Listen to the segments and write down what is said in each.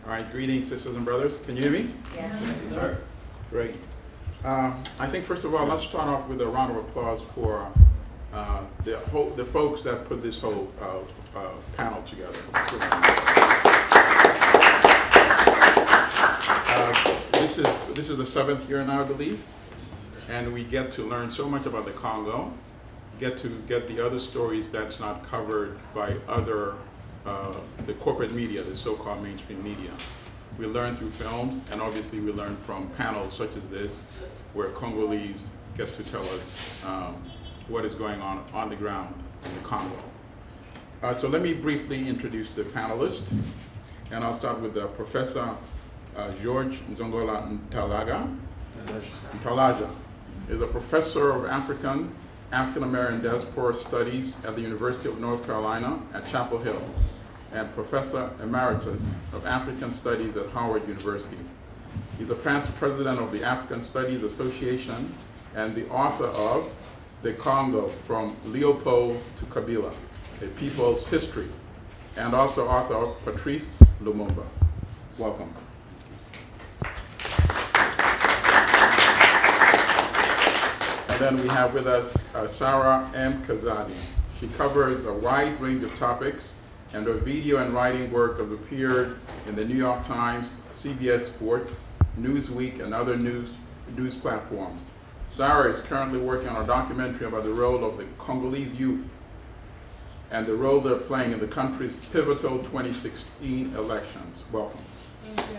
All right, greetings, sisters and brothers. Can you hear me? Yes, sir. Great. I think first of all, let's start off with a round of applause for the folks that put this whole panel together. This is the 7th year now, I believe, and we get to learn so much about the Congo, get the other stories that's not covered by other the corporate media, the so-called mainstream media. We learn through films, and obviously we learn from panels such as this, where Congolese get to tell us what is going on the ground in the Congo. So let me briefly introduce the panelists, and I'll start with Professor Geores Nzongola-Ntalaja. Ntalaja is a professor of African American Diaspora Studies at the University of North Carolina at Chapel Hill, and Professor Emeritus of African Studies at Howard University. He's a past president of the African Studies Association and the author of The Congo, From Leopold to Kabila, A People's History, and also author of Patrice Lumumba. Welcome. And then we have with us Sarah M. Kazadi. She covers a wide range of topics, and her video and writing work have appeared in the New York Times, CBS Sports, Newsweek, and other news platforms. Sarah is currently working on a documentary about the role of the Congolese youth and the role they're playing in the country's pivotal 2016 elections. Welcome. Thank you.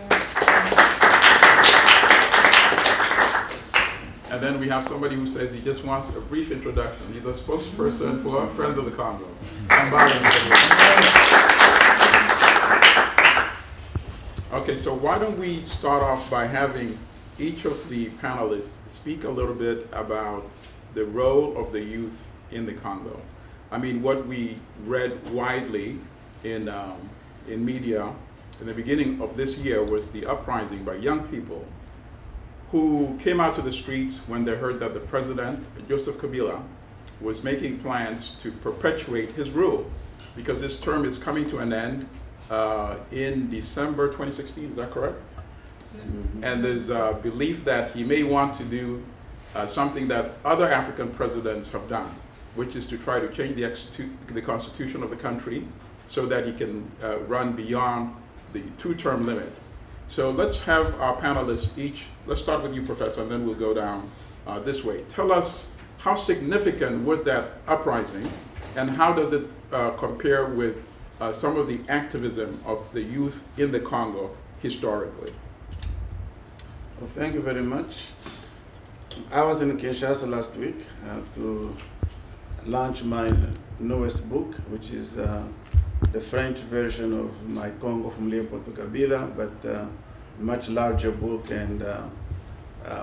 And then we have somebody who says he just wants a brief introduction. He's a spokesperson for Friends of the Congo. Kambale Musavuli. Okay, so why don't we start off by having each of the panelists speak a little bit about the role of the youth in the Congo. I mean, what we read widely in media in the beginning of this year was the uprising by young people who came out to the streets when they heard that the President, Joseph Kabila, was making plans to perpetuate his rule, because his term is coming to an end in December 2016, is that correct? Mm-hmm. And there's a belief that he may want to do something that other African presidents have done, which is to try to change the constitution of the country so that he can run beyond the 2-term limit. So let's have our panelists let's start with you, Professor, and then we'll go down this way. Tell us, how significant was that uprising, and how does it compare with some of the activism of the youth in the Congo historically? Well, thank you very much. I was in Kinshasa last week to launch my newest book, which is the French version of my Congo from Leopold to Kabila, but much larger book and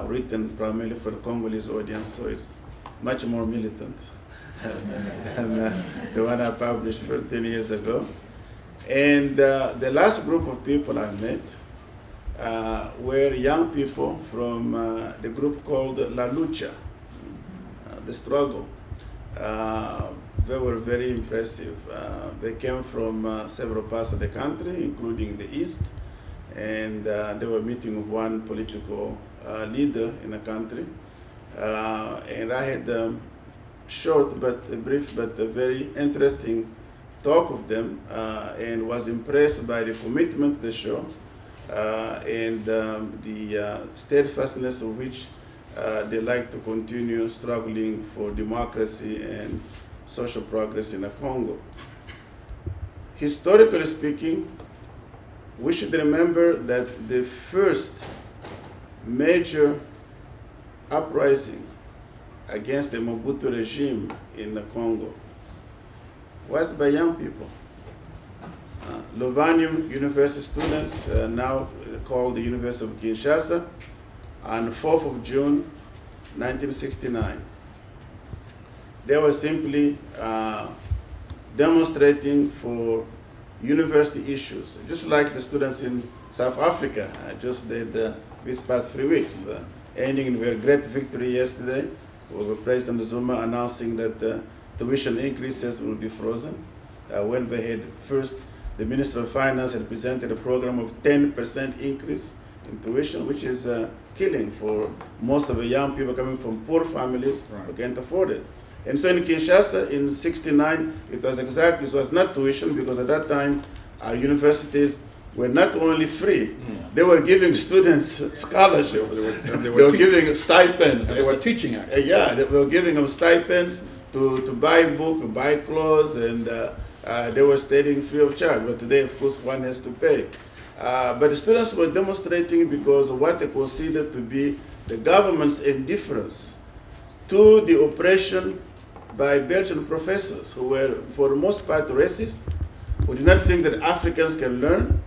written primarily for the Congolese audience, so it's much more militant than the one I published 13 years ago. And the last group of people I met were young people from the group called La Lucha, the struggle. They were very impressive. They came from several parts of the country, including the East, and they were meeting with one political leader in the country. And I had short but brief but a very interesting talk with them, and was impressed by the commitment they show and the steadfastness of which they like to continue struggling for democracy and social progress in the Congo. Historically speaking, we should remember that the first major uprising against the Mobutu regime in the Congo was by young people. Lovanium University students, now called the University of Kinshasa, on 4th of June, 1969. They were simply demonstrating for university issues, just like the students in South Africa just did this past 3 weeks, ending in a very great victory yesterday, with President Zuma announcing that tuition increases will be frozen, when they had first the Minister of Finance had presented a program of 10% increase in tuition, which is killing for most of the young people coming from poor families who can't afford it. And so in Kinshasa in '69, it was not tuition, because at that time our universities were not only free, they were giving students scholarships, they were giving stipends. And they were teaching it. They were giving them stipends to buy books, buy clothes, and they were studying free of charge. But today, of course, one has to pay. But the students were demonstrating because of what they considered to be the government's indifference to the oppression by Belgian professors who were, for the most part, racist, who did not think that Africans can learn.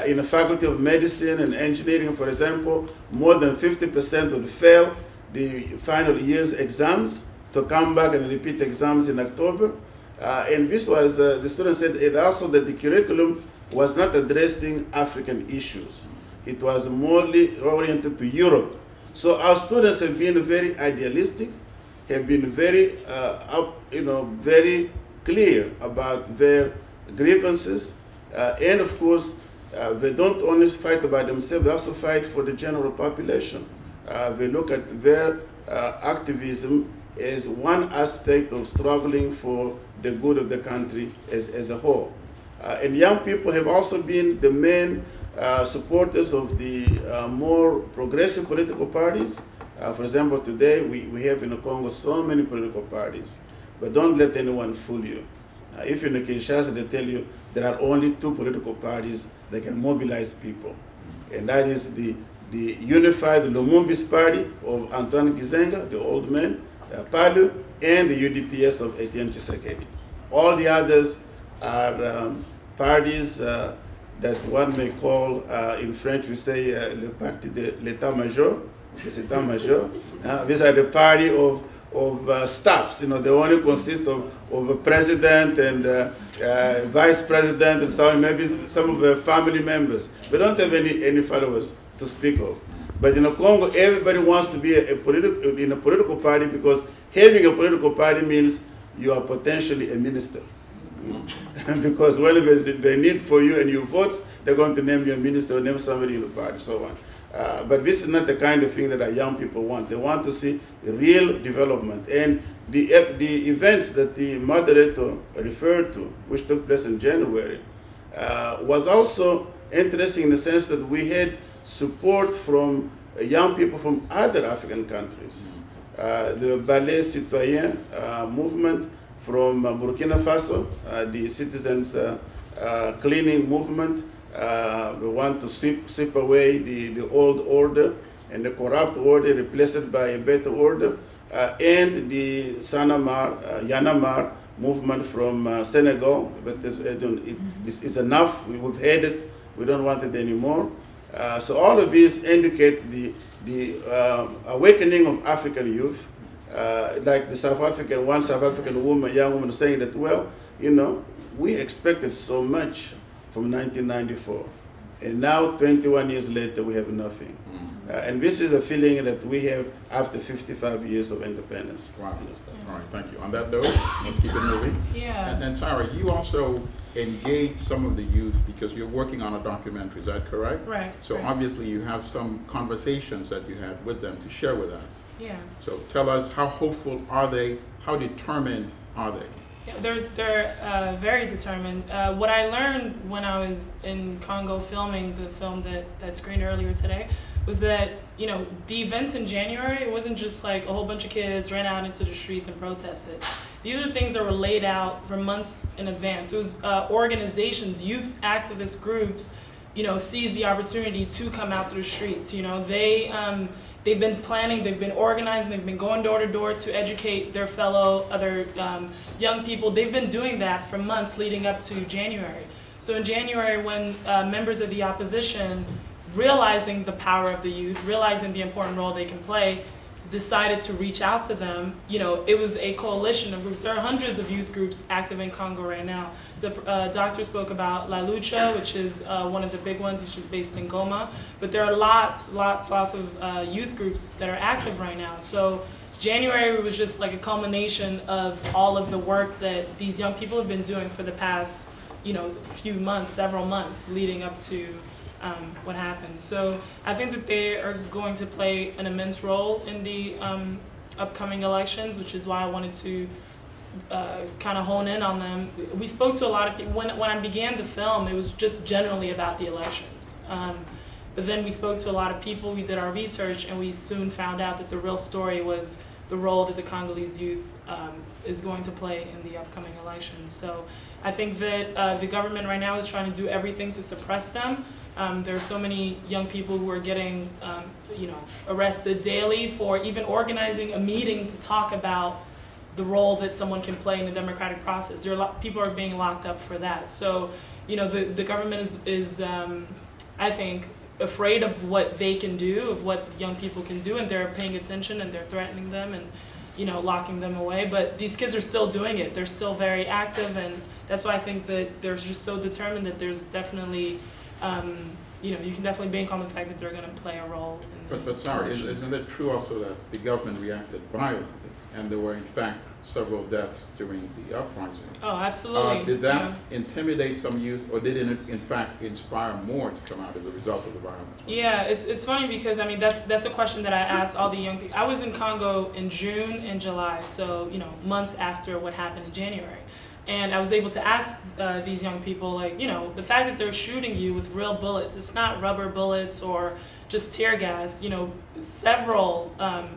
In the Faculty of Medicine and Engineering, for example, more than 50% would fail the final year's exams to come back and repeat exams in October. And this was, the students said it also that the curriculum was not addressing African issues. It was more oriented to Europe. So our students have been very idealistic, have been very, very clear about their grievances, and of course, they don't only fight about themselves, they also fight for the general population. They look at their activism as one aspect of struggling for the good of the country as a whole. And young people have also been the main supporters of the more progressive political parties. For example, today we have in Congo so many political parties, but don't let anyone fool you. If you're in Kinshasa, they tell you there are only 2 political parties that can mobilize people. And that is the unified Lumumbis party of Antoine Gizenga, the old man, PALU, and the UDPS of Etienne Tshisekedi. All the others are parties that one may call, in French we say, le parti de l'état-major, les états-majors. These are the party of staffs. They only consist of a president and vice president and maybe some of the family members. They don't have any followers to speak of. But in Congo, everybody wants to be in a political party, because having a political party means you are potentially a minister. Because when there's the need for you and you vote, they're going to name you a minister or name somebody in the party, so on. But this is not the kind of thing that our young people want. They want to see real development. And the events that the moderator referred to, which took place in January, was also interesting in the sense that we had support from young people from other African countries. The Ballet Citoyen movement from Burkina Faso, the citizens cleaning movement. We want to sweep away the old order and the corrupt order, replace it by a better order, and the Yanamar movement from Senegal. But this is enough. We've had it. We don't want it anymore. So all of these indicate the awakening of African youth, like the South African young woman saying that, well, we expected so much from 1994, and now 21 years later we have nothing. And this is a feeling that we have after 55 years of independence. Wow. All right, thank you. On that note, let's keep it moving. Yeah. And Sarah, you also engage some of the youth because you're working on a documentary, is that correct? Right. So right. obviously you have some conversations that you had with them to share with us. Yeah. So tell us, how hopeful are they? How determined are they? Yeah, they're very determined. What I learned when I was in Congo filming the film that screened earlier today was that, the events in January, it wasn't just like a whole bunch of kids ran out into the streets and protested. These are things that were laid out for months in advance. It was organizations, youth activist groups, seized the opportunity to come out to the streets. They've been planning, they've been organizing, they've been going door to door to educate their fellow other young people. They've been doing that for months leading up to January. So in January, when members of the opposition, realizing the power of the youth, realizing the important role they can play, decided to reach out to them, it was a coalition of groups. There are hundreds of youth groups active in Congo right now. The doctor spoke about La Lucha, which is one of the big ones, which is based in Goma. But there are lots of youth groups that are active right now. So January was just like a culmination of all of the work that these young people have been doing for the past few months, several months leading up to what happened. So I think that they are going to play an immense role in the upcoming elections, which is why I wanted to kind of hone in on them. We spoke to a lot of people. When I began the film, it was just generally about the elections. But then we spoke to a lot of people, we did our research, and we soon found out that the real story was the role that the Congolese youth is going to play in the upcoming elections. So I think that the government right now is trying to do everything to suppress them. There are so many young people who are getting arrested daily for even organizing a meeting to talk about the role that someone can play in the democratic process. There are people are being locked up for that. So, the government is I think, afraid of what they can do, of what young people can do, and they're paying attention and they're threatening them and, locking them away. But these kids are still doing it. They're still very active, and that's why I think that they're just so determined that there's definitely, you can definitely bank on the fact that they're going to play a role in But sorry, isn't it true also that the government reacted violently, and there were in fact several deaths during the uprising? Oh, absolutely. Did that intimidate some youth, or did it in fact inspire more to come out as a result of the violence? Yeah, it's funny because that's a question that I asked all the young people. I was in Congo in June and July, so months after what happened in January. And I was able to ask these young people, the fact that they're shooting you with real bullets, it's not rubber bullets or just tear gas. Several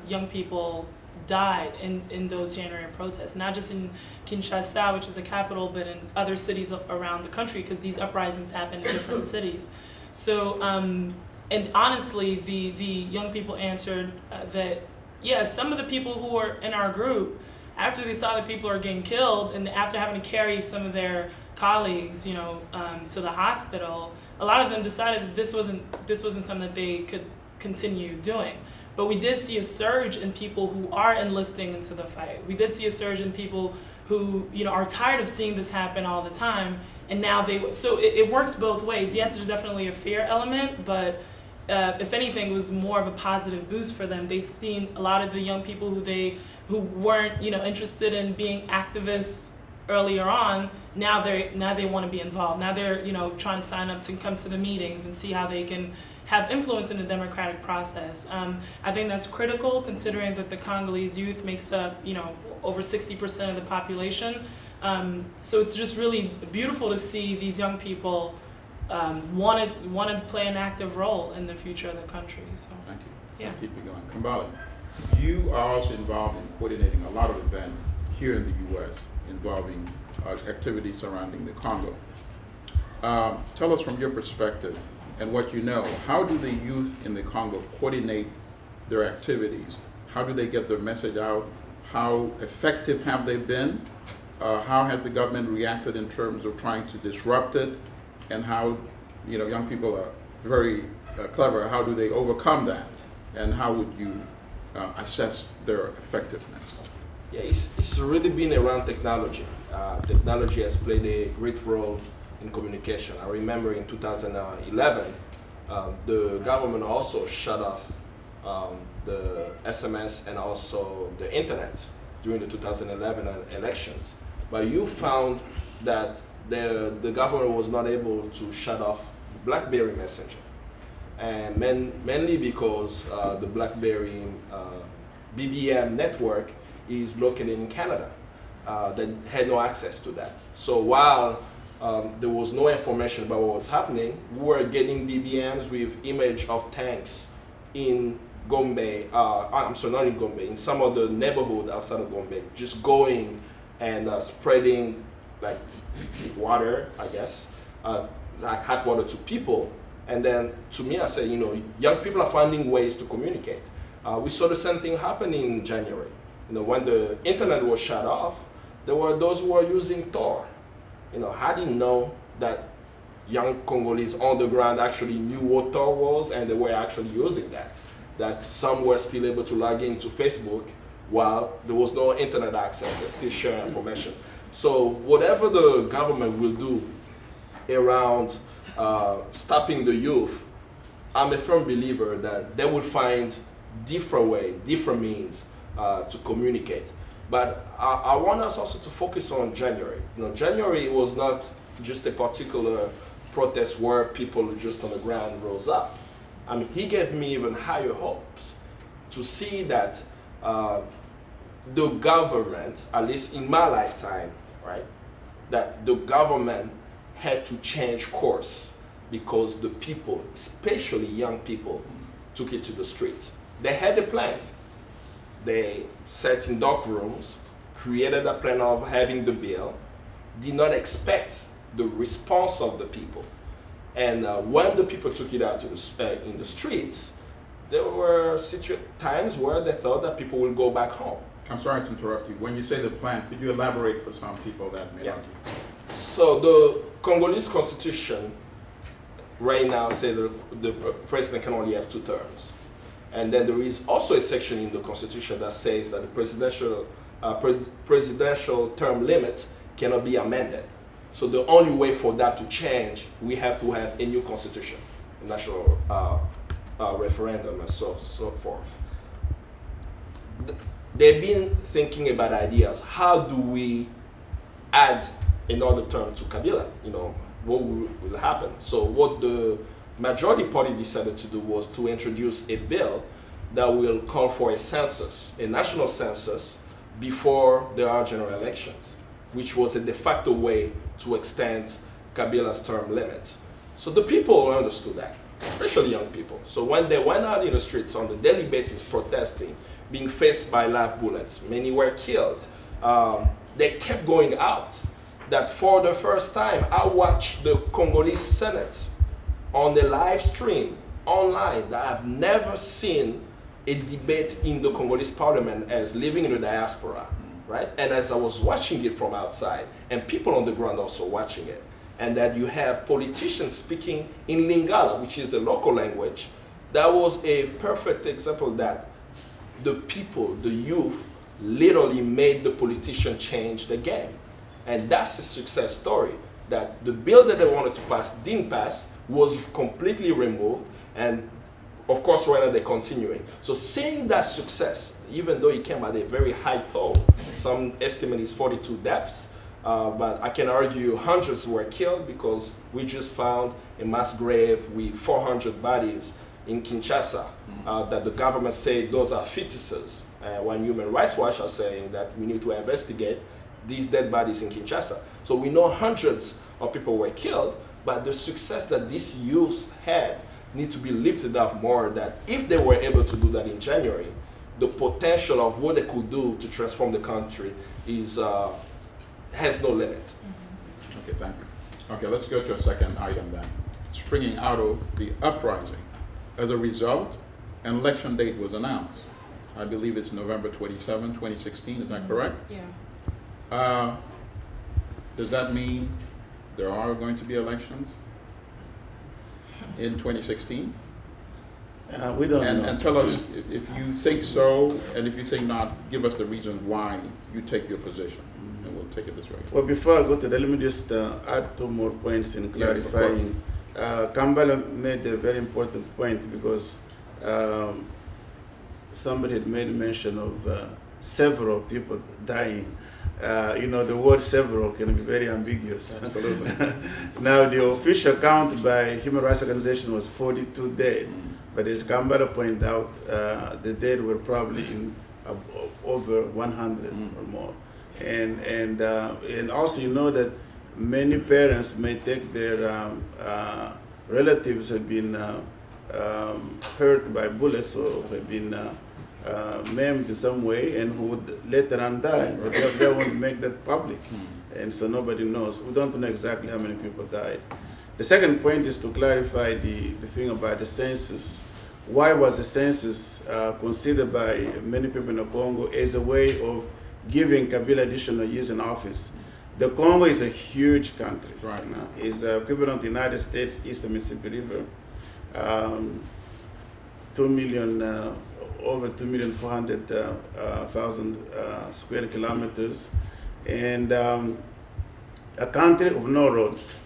young people died in those January protests, not just in Kinshasa, which is the capital, but in other cities around the country, because these uprisings happen in different cities. So, and honestly, the young people answered that, some of the people who were in our group, after they saw that people are getting killed, and after having to carry some of their colleagues, to the hospital, a lot of them decided that this wasn't something that they could continue doing. But we did see a surge in people who are enlisting into the fight. We did see a surge in people who, are tired of seeing this happen all the time, and now so it works both ways. Yes, there's definitely a fear element, but if anything, it was more of a positive boost for them. They've seen a lot of the young people who weren't, interested in being activists earlier on. Now they want to be involved. Now they're, trying to sign up to come to the meetings and see how they can have influence in the democratic process. I think that's critical, considering that the Congolese youth makes up, over 60% of the population. So it's just really beautiful to see these young people want to play an active role in the future of the country. So Thank you. Yeah. Let's keep it going. Kambale, you are also involved in coordinating a lot of events here in the U.S. involving activities surrounding the Congo. Tell us from your perspective and what you know, how do the youth in the Congo coordinate their activities? How do they get their message out? How effective have they been? How has the government reacted in terms of trying to disrupt it? And how, young people are very clever. How do they overcome that? And how would you assess their effectiveness? Yeah, it's really been around technology. Technology has played a great role in communication. I remember in 2011, the government also shut off the SMS and also the internet during the 2011 elections. But you found that the government was not able to shut off BlackBerry Messenger. And mainly because the BlackBerry BBM network is located in Canada. That had no access to that. So while there was no information about what was happening, we were getting BBMs with image of tanks in Gombe, I'm sorry, not in Gombe, in some of the neighborhood outside of Gombe, just going and spreading like water, I guess, like hot water to people. And then to me, I say, young people are finding ways to communicate. We saw the same thing happen in January. When the internet was shut off, there were those who were using Tor. I didn't know that young Congolese on the ground actually knew what Tor was, and they were actually using that. That some were still able to log into Facebook while there was no internet access and still share information. So whatever the government will do around stopping the youth, I'm a firm believer that they will find different ways, different means to communicate. But I want us also to focus on January. January was not just a particular protest where people just on the ground rose up. I mean, he gave me even higher hopes to see that the government, at least in my lifetime, right, that the government had to change course because the people, especially young people, took it to the streets. They had a plan. They sat in dark rooms, created a plan of having the bill, did not expect the response of the people. And when the people took it out to in the streets, there were times where they thought that people will go back home. I'm sorry to interrupt you. When you say the plan, could you elaborate for some people that may not be? So the Congolese constitution right now says that the president can only have 2 terms. And then there is also a section in the constitution that says that the presidential term limit cannot be amended. So the only way for that to change, we have to have a new constitution, a national referendum, and so forth. They've been thinking about ideas. How do we add another term to Kabila? You know, what will happen? So what the majority party decided to do was to introduce a bill that will call for a census, a national census, before there are general elections, which was a de facto way to extend Kabila's term limit. So the people understood that, especially young people. So when they went out in the streets on a daily basis protesting, being faced by live bullets, many were killed, they kept going out. That for the first time, I watched the Congolese Senate on the live stream online that I've never seen a debate in the Congolese parliament as living in the diaspora, right? And as I was watching it from outside, and people on the ground also watching it, and that you have politicians speaking in Lingala, which is a local language, that was a perfect example that the people, the youth, literally made the politician change the game. And that's a success story, that the bill that they wanted to pass didn't pass, was completely removed, and of course right now they're continuing. So seeing that success, even though it came at a very high toll, some estimate is 42 deaths, but I can argue hundreds were killed because we just found a mass grave with 400 bodies in Kinshasa that the government said those are fetuses. When Human Rights Watch are saying that we need to investigate these dead bodies in Kinshasa. So we know hundreds of people were killed, but the success that these youths had need to be lifted up more, that if they were able to do that in January, the potential of what they could do to transform the country is has no limit. Okay, thank you. Okay, let's go to a second item then. Springing out of the uprising, as a result, an election date was announced. I believe it's November 27, 2016, is that correct? Yeah. Does that mean there are going to be elections in 2016? We don't know. And tell us if you think so, and if you think not, give us the reason why you take your position, and we'll take it this way. Well, before I go to that, let me just add 2 more points in clarifying. Kambale made a very important point because somebody had made mention of several people dying. You know, the word several can be very ambiguous. Absolutely. Now, the official count by Human Rights Organization was 42 dead. But as Kambale pointed out, the dead were probably in over 100 or more. And also, you know that many parents may take their relatives have been hurt by bullets or have been maimed in some way and who would later on die, but they won't make that public. And so nobody knows. We don't know exactly how many people died. The second point is to clarify the thing about the census. Why was the census considered by many people in the Congo as a way of giving Kabila additional years in office? The Congo is a huge country. Right. It's equivalent to the United States, east of Mississippi River. 2 million, over 2,400,000 square kilometers. And a country of no roads,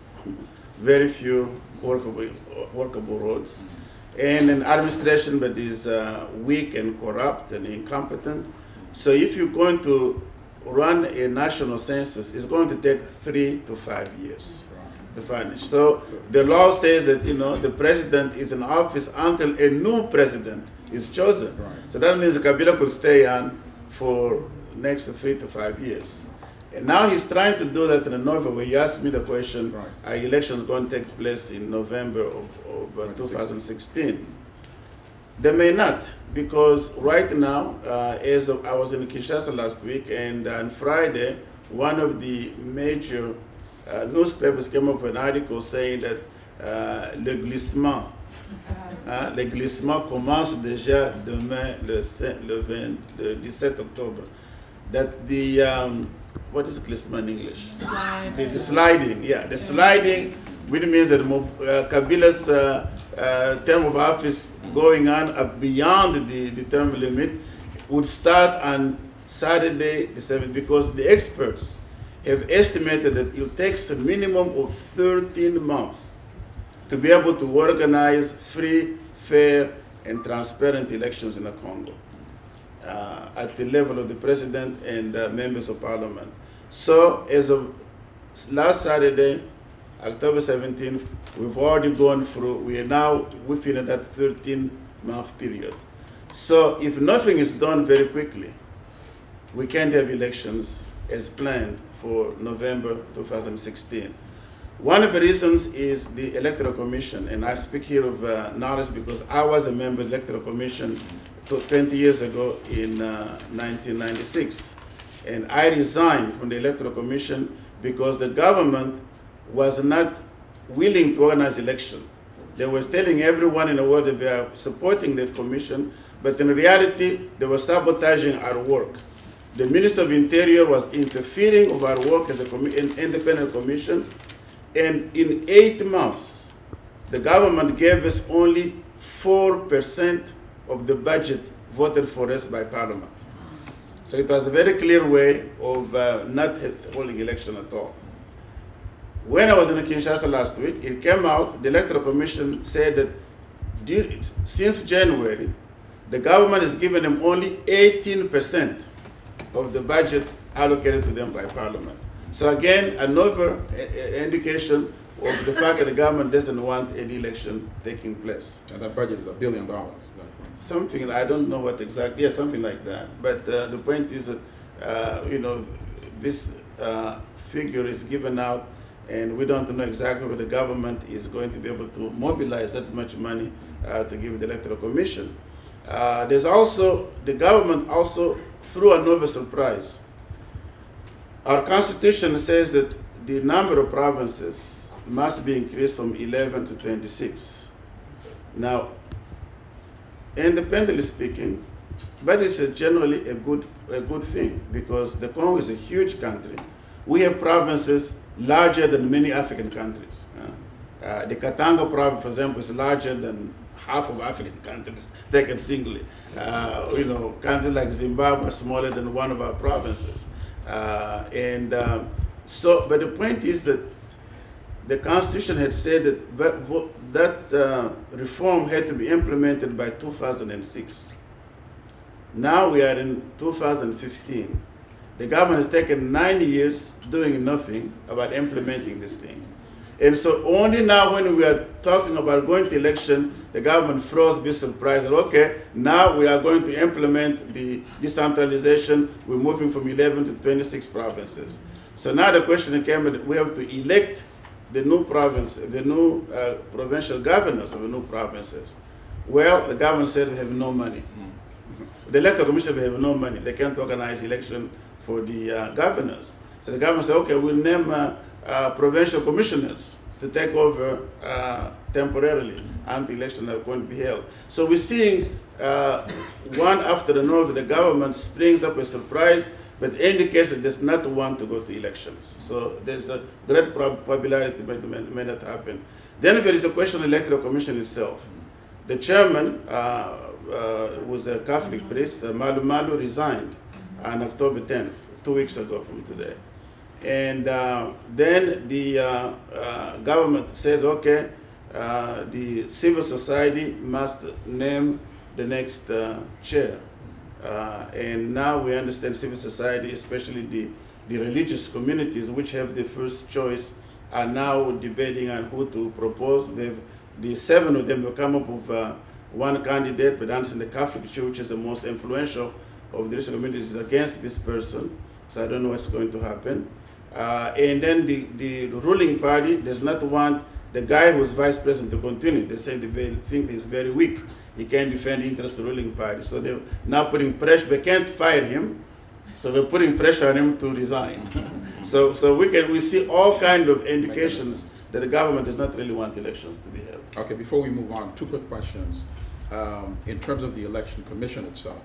very few workable roads. And an administration that is weak and corrupt and incompetent. So if you're going to run a national census, it's going to take 3 to 5 years. to vanish. So the law says that, the president is in office until a new president is chosen. Right. So that means Kabila could stay on for next 3 to 5 years. And now he's trying to do that in November. He asked me the question, Right. are elections going to take place in November of 2016? They may not, because right now, I was in Kinshasa last week, and on Friday, one of the major newspapers came up with an article saying that le glissement commence déjà demain, le 17 Octobre. That the, what is glissement in English? Slide. The sliding, the sliding, which means that Kabila's term of office going on beyond the term limit would start on Saturday the 7th, because the experts have estimated that it takes a minimum of 13 months to be able to organize free, fair, and transparent elections in the Congo at the level of the president and members of parliament. So as of last Saturday, October 17th, we've already gone through, we're within that 13-month period. So if nothing is done very quickly, we can't have elections as planned for November 2016. One of the reasons is the Electoral Commission, and I speak here of knowledge because I was a member of the Electoral Commission 20 years ago in 1996. And I resigned from the Electoral Commission because the government was not willing to organize election. They were telling everyone in the world that they are supporting the commission, but in reality, they were sabotaging our work. The Minister of Interior was interfering with our work as an independent commission, and in 8 months, the government gave us only 4% of the budget voted for us by Parliament. So it was a very clear way of not holding election at all. When I was in Kinshasa last week, it came out, the Electoral Commission said that since January, the government has given them only 18% of the budget allocated to them by Parliament. So again, another indication of the fact that the government doesn't want any election taking place. And that budget is $1 billion. Something, I don't know what exactly, something like that. But the point is that, this figure is given out, and we don't know exactly what the government is going to be able to mobilize that much money to give the Electoral Commission. There's also, the government also threw another surprise. Our constitution says that the number of provinces must be increased from 11 to 26. Now, independently speaking, but it's generally a good thing, because the Congo is a huge country. We have provinces larger than many African countries. The Katanga province, for example, is larger than half of African countries taken singly. Countries like Zimbabwe are smaller than one of our provinces. But the point is that the Constitution had said that reform had to be implemented by 2006. Now we are in 2015. The government has taken 9 years doing nothing about implementing this thing. And so only now when we are talking about going to election, the government throws this surprise that, okay, now we are going to implement the decentralization. We're moving from 11 to 26 provinces. So now the question came that we have to elect the new provincial governors of the new provinces. Well, the government said we have no money. The Electoral Commission, they have no money. They can't organize election for the governors. So the government said, okay, we'll name provincial commissioners to take over temporarily until elections are going to be held. So we're seeing one after another, the government springs up a surprise, but indicates that does not want to go to elections. So there's a great probability that it may not happen. Then there is a question of the Electoral Commission itself. The chairman was a Catholic priest, Malu Malu, resigned on October 10th, 2 weeks ago from today. And then the government says, okay, the civil society must name the next chair. And now we understand civil society, especially the religious communities, which have the first choice are now debating on who to propose. The 7 of them will come up with one candidate, but Anderson, the Catholic Church, which is the most influential of the Christian communities, is against this person. So I don't know what's going to happen. And then the ruling party does not want the guy who's vice president to continue. They say they think he's very weak. He can't defend the interests of the ruling party. So they're now putting pressure. They can't fire him. So they're putting pressure on him to resign. so we see all kind of indications that the government does not really want elections to be held. Okay, before we move on, 2 quick questions. In terms of the election commission itself,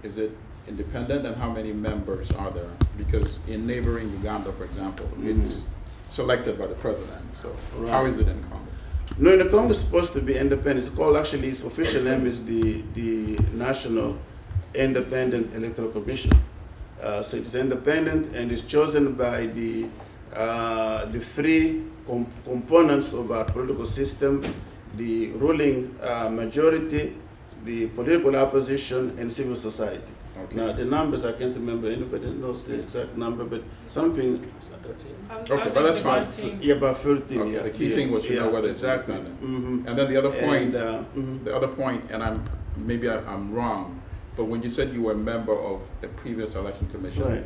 is it independent, and how many members are there? Because in neighboring Uganda, for example, it's selected by the president. So how is it in Congo? No, in the Congo it's supposed to be independent. It's called, actually, its official name is the National Independent Electoral Commission. So it is independent and is chosen by the 3 components of our political system: the ruling majority, the political opposition, and civil society. Okay. Now the numbers, I can't remember. Anybody knows the exact number, but something. Okay, but that's fine. Yeah, about 13. Okay, Yeah, the key thing was to know whether it's exactly. independent. And then the other point, and I'm wrong, but when you said you were a member of the previous election commission, Right.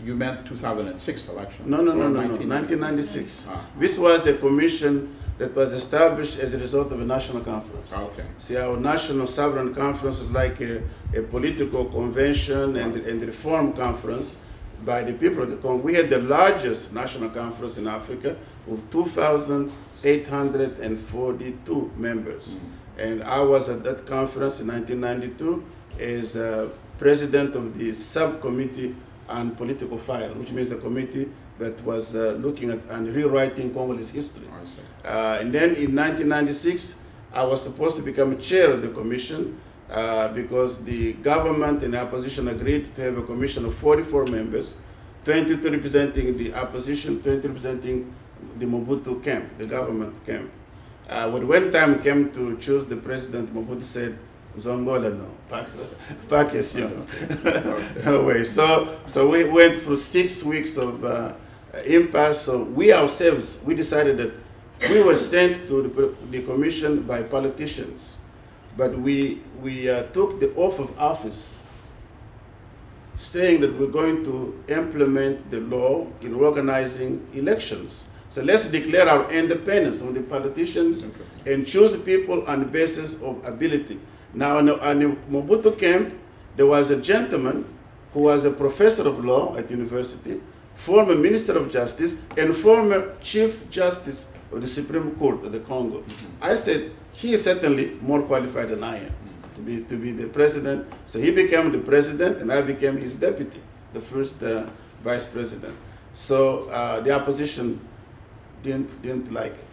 you meant 2006 election? No, or 1996. Ah. This was a commission that was established as a result of a national conference. Okay. See, our national sovereign conference was like a political convention and reform conference by the people of the Congo. We had the largest national conference in Africa with 2,842 members. And I was at that conference in 1992 as president of the subcommittee on political file, which means the committee that was looking at and rewriting Congolese history. I see. And then in 1996, I was supposed to become chair of the commission because the government and the opposition agreed to have a commission of 44 members, 22 representing the opposition, 20 representing the Mobutu camp, the government camp. When time came to choose the president, Mobutu said, Nzongola, no, pas question. No way. So we went through 6 weeks of impasse. So we ourselves, we decided that we were sent to the commission by politicians, but we took the oath of office saying that we're going to implement the law in organizing elections. So let's declare our independence from the politicians and choose people on the basis of ability. Now, in the Mobutu camp, there was a gentleman who was a professor of law at university, former minister of justice, and former chief justice of the Supreme Court of the Congo. I said, he is certainly more qualified than I am to be the president. So he became the president, and I became his deputy, the first vice president. So the opposition didn't like it.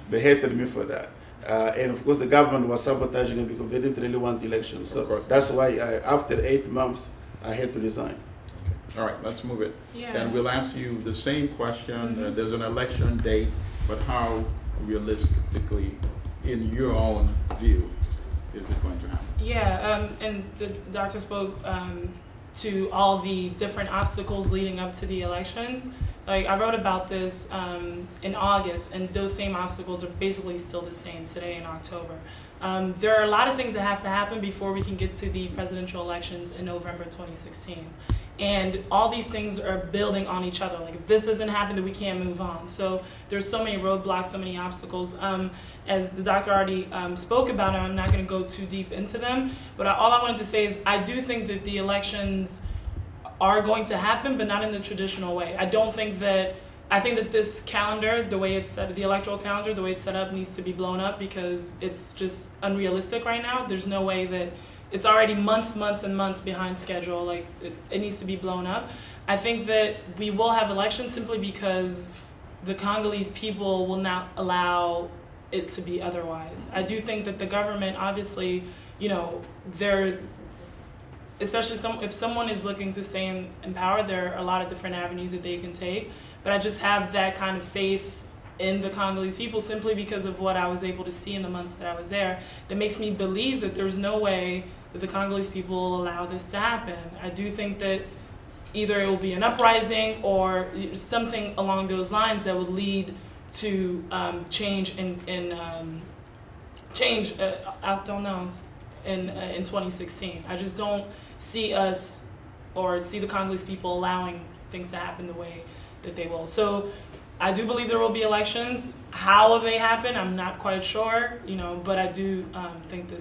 They hated me for that. And of course, the government was sabotaging it because they didn't really want elections. So that's why after 8 months, I had to resign. Okay. All right, let's move it. Yeah. And we'll ask you the same question. There's an election date, but how realistically, in your own view, is it going to happen? Yeah, and the doctor spoke to all the different obstacles leading up to the elections. Like, I wrote about this in August, and those same obstacles are basically still the same today in October. There are a lot of things that have to happen before we can get to the presidential elections in November 2016. And all these things are building on each other. Like, if this doesn't happen, then we can't move on. So there's so many roadblocks, so many obstacles. As the doctor already spoke about, I'm not going to go too deep into them. But all I wanted to say is I do think that the elections are going to happen, but not in the traditional way. I think that this calendar, the way it's set, the electoral calendar, the way it's set up, needs to be blown up because it's just unrealistic right now. There's no way that it's already months and months behind schedule. Like, it needs to be blown up. I think that we will have elections simply because the Congolese people will not allow it to be otherwise. I do think that the government, obviously, especially if someone is looking to stay in power, there are a lot of different avenues that they can take. But I just have that kind of faith in the Congolese people simply because of what I was able to see in the months that I was there that makes me believe that there's no way that the Congolese people will allow this to happen. I do think that either it will be an uprising or something along those lines that would lead to change change alternance in 2016. I just don't see us or see the Congolese people allowing things to happen the way that they will. So I do believe there will be elections. How they happen, I'm not quite sure, but I do think that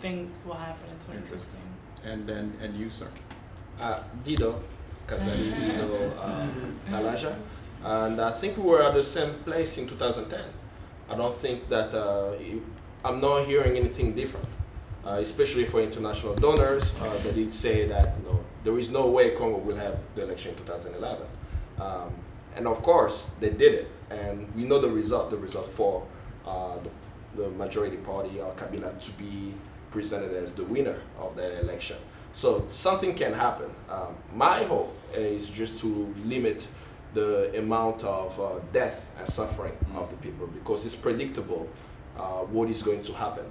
things will happen in 2016. And you, sir? Dido, Kazadi, Dido, Nalaja. And I think we were at the same place in 2010. I don't think that, I'm not hearing anything different, especially for international donors. They did say that there is no way Congo will have the election in 2011. And of course, they did it. And we know the result for the majority party, Kabila, to be presented as the winner of that election. So something can happen. My hope is just to limit the amount of death and suffering of the people, because it's predictable what is going to happen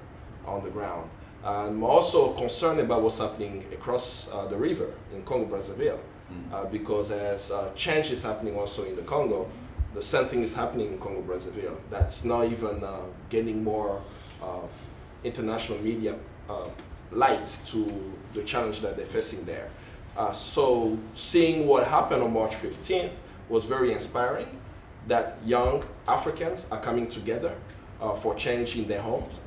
on the ground. I'm also concerned about what's happening across the river in Congo-Brazzaville, because as change is happening also in the Congo, the same thing is happening in Congo-Brazzaville. That's not even getting more international media light to the challenge that they're facing there. So seeing what happened on March 15th was very inspiring, that young Africans are coming together for change in their homes.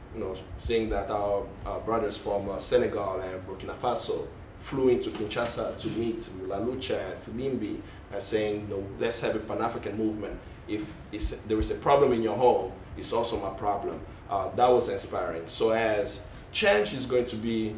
Seeing that our brothers from Senegal and Burkina Faso flew into Kinshasa to meet with La Lucha and Filimbi, and saying, let's have a Pan-African movement. If there is a problem in your home, it's also my problem. That was inspiring. So as change is going to be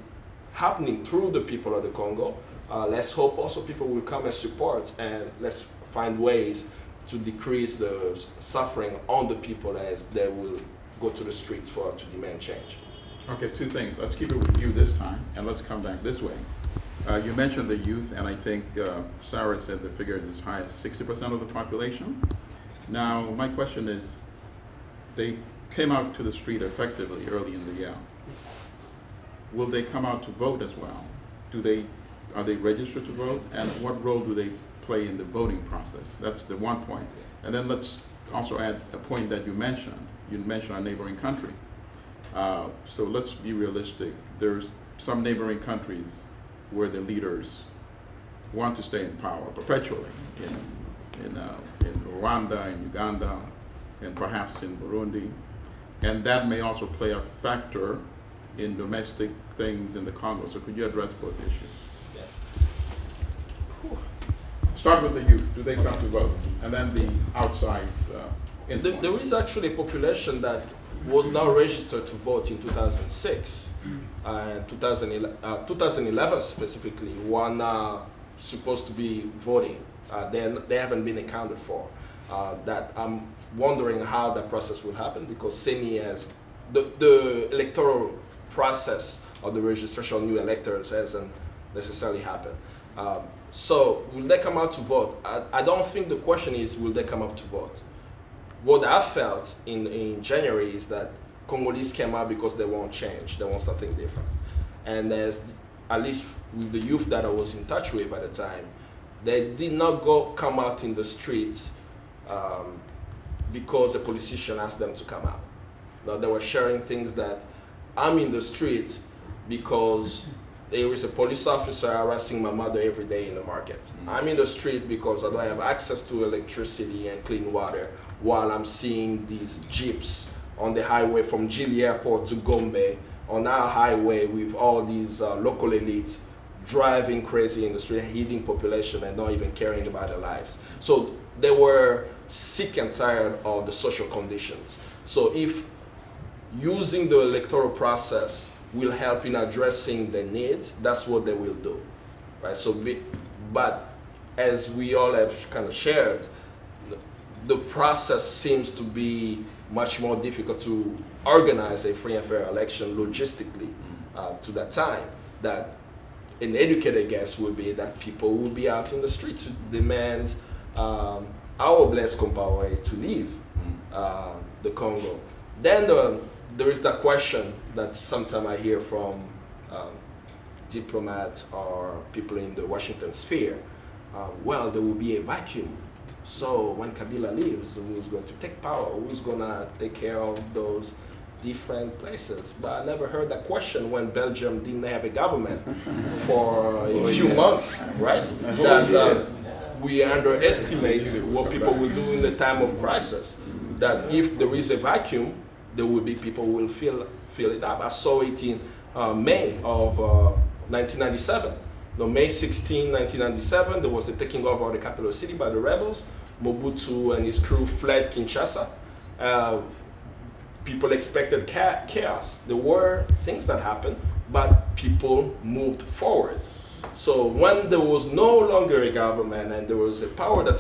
happening through the people of the Congo, let's hope also people will come and support, and let's find ways to decrease the suffering on the people as they will go to the streets to demand change. Okay, two things. Let's keep it with you this time, and let's come back this way. You mentioned the youth, and I think Sarah said the figure is as high as 60% of the population. Now, my question is, they came out to the street effectively early in the year. Will they come out to vote as well? Are they registered to vote? And what role do they play in the voting process? That's the one point. And then let's also add a point that you mentioned. You mentioned a neighboring country. So let's be realistic. There's some neighboring countries where the leaders want to stay in power perpetually, in Rwanda, in Uganda, and perhaps in Burundi. And that may also play a factor in domestic things in the Congo. So could you address both issues? Yeah. Start with the youth. Do they come to vote? And then the outside influence. There is actually a population that was now registered to vote in 2006. 2011 specifically, one supposed to be voting. They haven't been accounted for. That I'm wondering how that process will happen, because same as the electoral process of the registration of new electors hasn't necessarily happened. So will they come out to vote? I don't think the question is will they come up to vote. What I felt in January is that Congolese came out because they want change, they want something different. And at least with the youth that I was in touch with at the time, they did not come out in the streets because a politician asked them to come out. Now, they were sharing things that I'm in the street because there is a police officer harassing my mother every day in the market. I'm in the street because I don't have access to electricity and clean water, while I'm seeing these jeeps on the highway from Gili Airport to Gombe, on our highway with all these local elites driving crazy in the street, hitting population and not even caring about their lives. So they were sick and tired of the social conditions. So if using the electoral process will help in addressing the needs, that's what they will do, right? So, but as we all have kind of shared, the process seems to be much more difficult to organize a free and fair election logistically to that time. That an educated guess would be that people will be out in the street to demand our Blaise Compaoré to leave the Congo. Then there is that question that sometimes I hear from diplomats or people in the Washington sphere. Well, there will be a vacuum. So when Kabila leaves, who's going to take power? Who's going to take care of those different places? But I never heard that question when Belgium didn't have a government for a few months, right? That we underestimate what people will do in the time of crisis. That if there is a vacuum, there will be people who will fill it up. I saw it in May of 1997. On May 16, 1997, there was a taking over of the capital city by the rebels. Mobutu and his crew fled Kinshasa. People expected chaos. There were things that happened, but people moved forward. So when there was no longer a government and there was a power that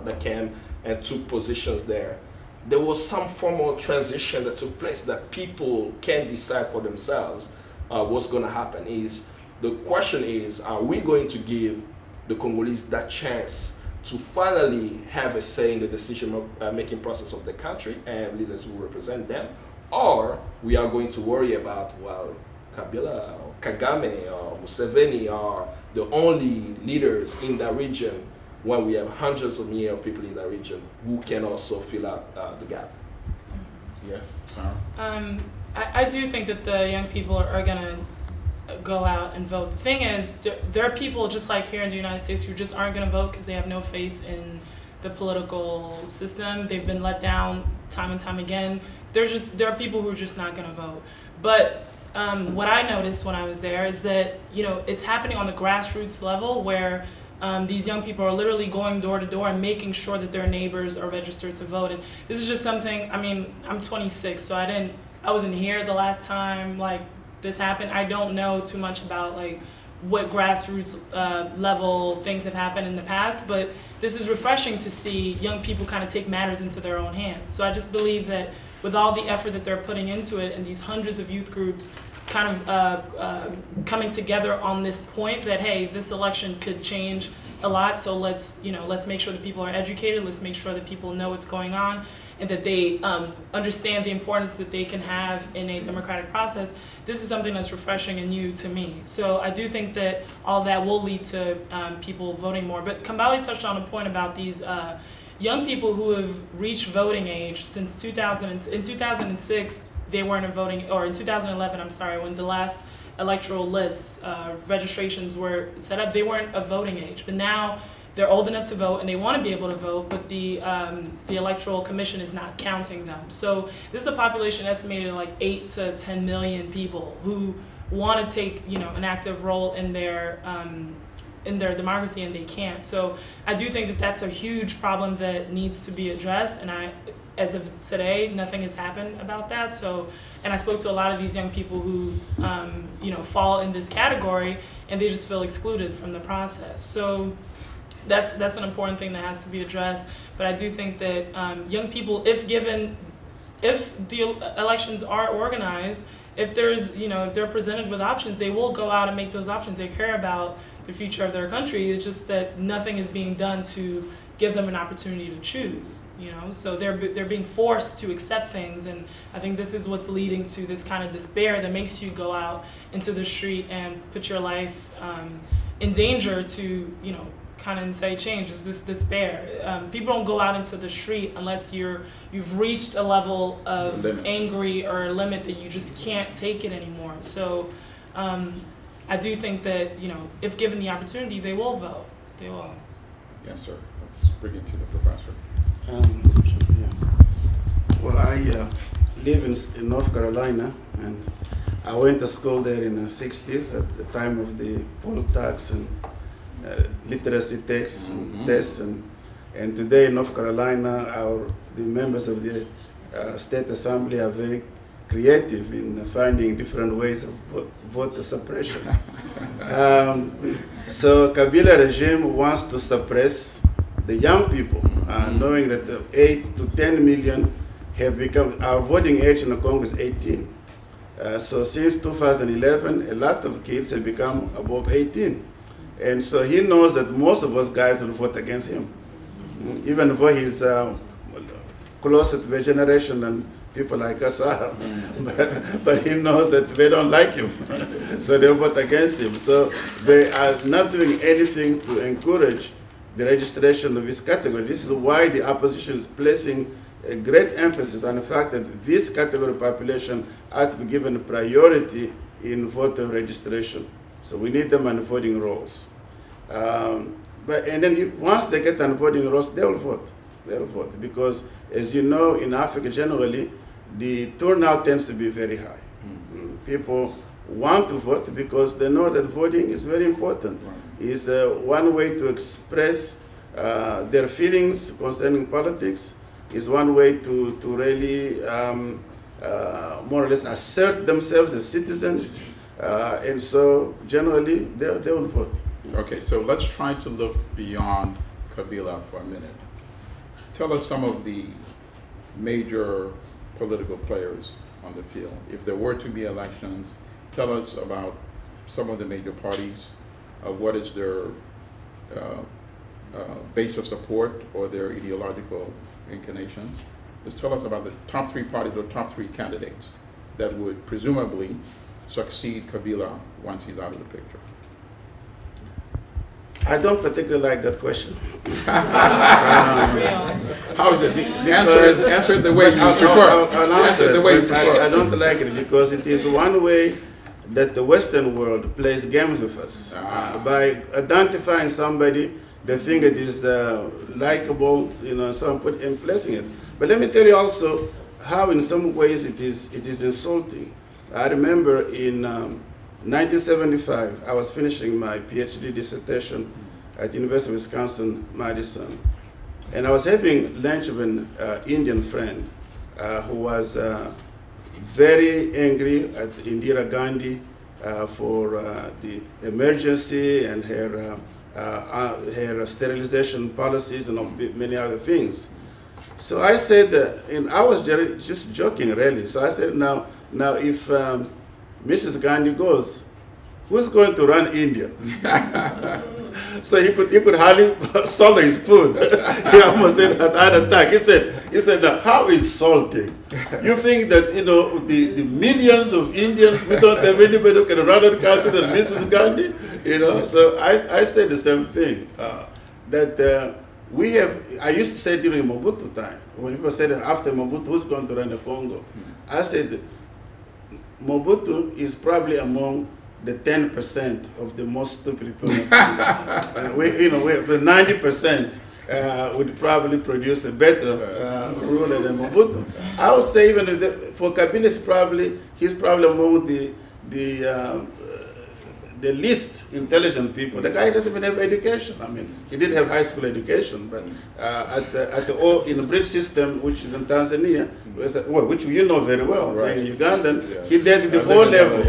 that came and took positions there was some formal transition that took place that people can decide for themselves what's going to happen. The question is, are we going to give the Congolese that chance to finally have a say in the decision-making process of the country and leaders who represent them, or we are going to worry about, well, Kabila or Kagame or Museveni are the only leaders in that region when we have hundreds of millions of people in that region who can also fill out the gap. Yes, Sarah? I do think that the young people are going to go out and vote. The thing is, there are people just like here in the United States who just aren't going to vote because they have no faith in the political system. They've been let down time and time again. There are people who are just not going to vote. But what I noticed when I was there is that, you know, it's happening on the grassroots level where these young people are literally going door to door and making sure that their neighbors are registered to vote. And this is just something, I mean, I'm 26, so I wasn't here the last time like this happened. I don't know too much about like what grassroots level things have happened in the past, but this is refreshing to see young people kind of take matters into their own hands. So I just believe that with all the effort that they're putting into it and these hundreds of youth groups kind of coming together on this point that, hey, this election could change a lot, so let's make sure that people are educated, let's make sure that people know what's going on, and that they understand the importance that they can have in a democratic process. This is something that's refreshing and new to me. So I do think that all that will lead to people voting more. But Kambale touched on a point about these young people who have reached voting age since 2000. In 2006, they weren't a voting, or in 2011, I'm sorry, when the last electoral lists, registrations were set up, they weren't of voting age. But now they're old enough to vote and they want to be able to vote, but the Electoral Commission is not counting them. So this is a population estimated at like 8 to 10 million people who want to take, you know, an active role in their democracy, and they can't. So I do think that that's a huge problem that needs to be addressed, and as of today, nothing has happened about that. So, and I spoke to a lot of these young people who, fall in this category, and they just feel excluded from the process. So that's an important thing that has to be addressed. But I do think that young people, if the elections are organized, if they're presented with options, they will go out and make those options. They care about the future of their country. It's just that nothing is being done to give them an opportunity to choose, so they're being forced to accept things, and I think this is what's leading to this kind of despair that makes you go out into the street and put your life in danger to kind of say change. Is this despair? People don't go out into the street unless you've reached a level of angry or a limit that you just can't take it anymore. So I do think that if given the opportunity, they will vote. They will. Yes, sir. Let's bring it to the professor. Well, I live in North Carolina, and I went to school there in the 60s at the time of the poll tax and literacy tests and tests. And today in North Carolina, the members of the State Assembly are very creative in finding different ways of voter suppression. So Kabila regime wants to suppress the young people, knowing that the 8 to 10 million have become, our voting age in the Congo is 18. So since 2011, a lot of kids have become above 18. And so he knows that most of us guys will vote against him, even though he's closer to the generation than people like us are. But he knows that they don't like him, so they vote against him. So they are not doing anything to encourage the registration of this category. This is why the opposition is placing a great emphasis on the fact that this category of population ought to be given priority in voter registration. So we need them on voting rolls. And then once they get on voting rolls, they will vote. They will vote because, as you know, in Africa generally, the turnout tends to be very high. People want to vote because they know that voting is very important. It's one way to express their feelings concerning politics. Is one way to really more or less assert themselves as citizens. And so generally they will vote. Okay, so let's try to look beyond Kabila for a minute. Tell us some of the major political players on the field. If there were to be elections, tell us about some of the major parties. What is their base of support or their ideological inclinations? Just tell us about the top 3 parties or top 3 candidates that would presumably succeed Kabila once he's out of the picture. I don't particularly like that question. How is it? Answer it the way you prefer. I'll answer it the way you prefer. I don't like it because it is one way that the Western world plays games with us. By identifying somebody, they think it is likable, so and placing it. But let me tell you also how in some ways it is insulting. I remember in 1975, I was finishing my PhD dissertation at the University of Wisconsin-Madison. And I was having lunch with an Indian friend who was very angry at Indira Gandhi for the emergency and her sterilization policies and many other things. So I said, and I was just joking really, so I said, now if Mrs. Gandhi goes, who's going to run India? So he could hardly swallow his food. He almost said at heart attack. He said, now, how insulting. You think that, the millions of Indians, we don't have anybody who can run the country than Mrs. Gandhi? So I said the same thing, that we have, I used to say during Mobutu time, when people said after Mobutu, who's going to run the Congo? I said, Mobutu is probably among the 10% of the most stupid people. The 90% would probably produce a better ruler than Mobutu. I would say even for Kabila, he's probably among the least intelligent people. The guy doesn't even have education. I mean, he did have high school education, but in the British system, which is in Tanzania, which you know very well, right. In Uganda, he did the O level.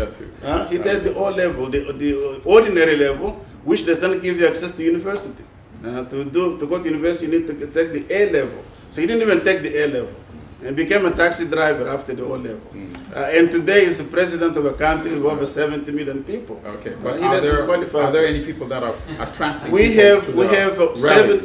He did the O level, the ordinary level, which doesn't give you access to university. To go to university, you need to take the A level. So he didn't even take the A level, and became a taxi driver after the O level. And today he's the president of a country with over 70 million people. Okay, but are there any people that are attracting? We have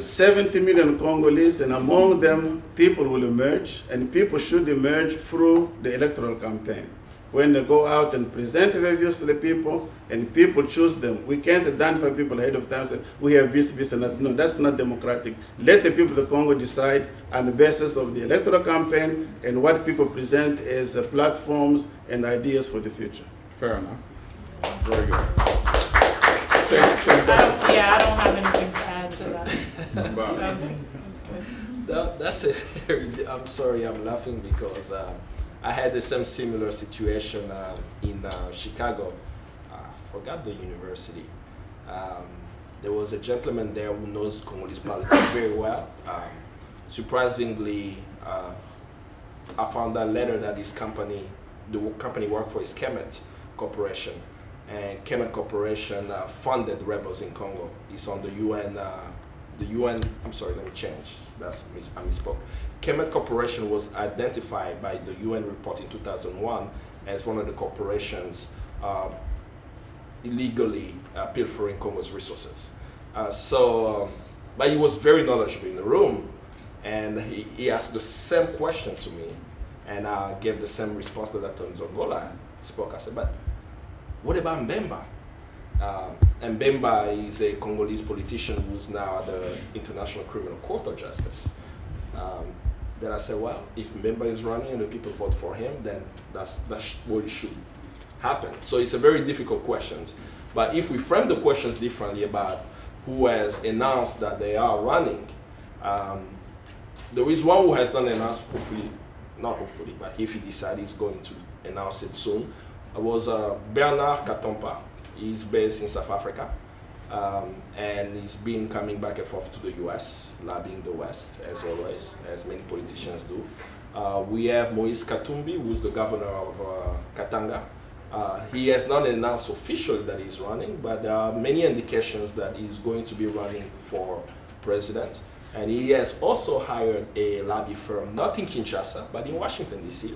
70 million Congolese, and among them, people will emerge, and people should emerge through the electoral campaign. When they go out and present their views to the people, and people choose them. We can't identify people ahead of time and say, we have this, and that. No, that's not democratic. Let the people of Congo decide on the basis of the electoral campaign and what people present as platforms and ideas for the future. Fair enough. Very good. I don't have anything to add to that. That was good. That's it. I'm sorry, I'm laughing because I had the same similar situation in Chicago. I forgot the university. There was a gentleman there who knows Congolese politics very well. Surprisingly, I found that letter that his company, the company worked for, is Kemet Corporation. And Kemet Corporation funded rebels in Congo. It's on the UN, I'm sorry, let me change. I misspoke. Kemet Corporation was identified by the UN report in 2001 as one of the corporations illegally pilfering Congo's resources. But he was very knowledgeable in the room, and he asked the same question to me, and I gave the same response that Dr. Nzongola spoke. I said, but what about Mbemba? And Bemba is a Congolese politician who's now at the International Criminal Court of Justice. Then I said, well, if Bemba is running and the people vote for him, then that's what it should happen. So it's a very difficult question. But if we frame the questions differently about who has announced that they are running, there is one who has done announced, hopefully, not hopefully, but if he decides he's going to announce it soon, was Bernard Katompa. He's based in South Africa, and he's been coming back and forth to the US, lobbying the West, as always, as many politicians do. We have Moise Katumbi, who's the governor of Katanga. He has not announced officially that he's running, but there are many indications that he's going to be running for president. And he has also hired a lobby firm, not in Kinshasa, but in Washington, D.C.,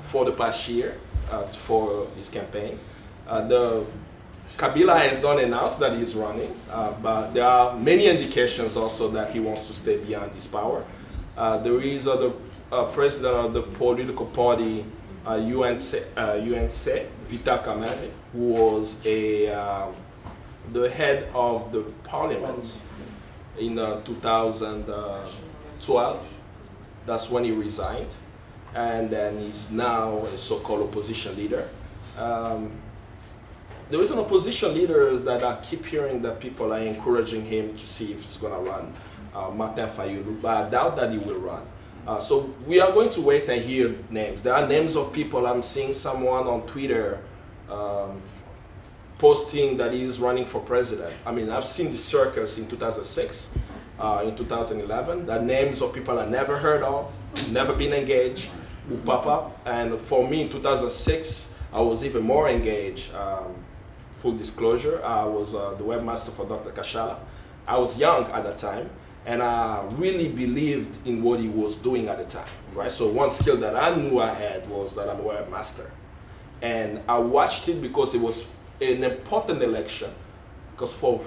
for the past year for his campaign. Kabila has not announced that he's running, but there are many indications also that he wants to stay beyond his power. There is the president of the political party, UNC, Vital Kamerhe, who was the head of the parliament in 2012. That's when he resigned, and then he's now a so-called opposition leader. There is an opposition leader that I keep hearing that people are encouraging him to see if he's going to run, Martin Fayulu, but I doubt that he will run. So we are going to wait and hear names. There are names of people. I'm seeing someone on Twitter posting that he's running for president. I mean, I've seen this circus in 2006, in 2011, that names of people I never heard of, never been engaged, will pop up. And for me in 2006, I was even more engaged. Full disclosure, I was the webmaster for Dr. Kashala. I was young at the time, and I really believed in what he was doing at the time, right? So one skill that I knew I had was that I'm a webmaster. And I watched it because it was an important election, because for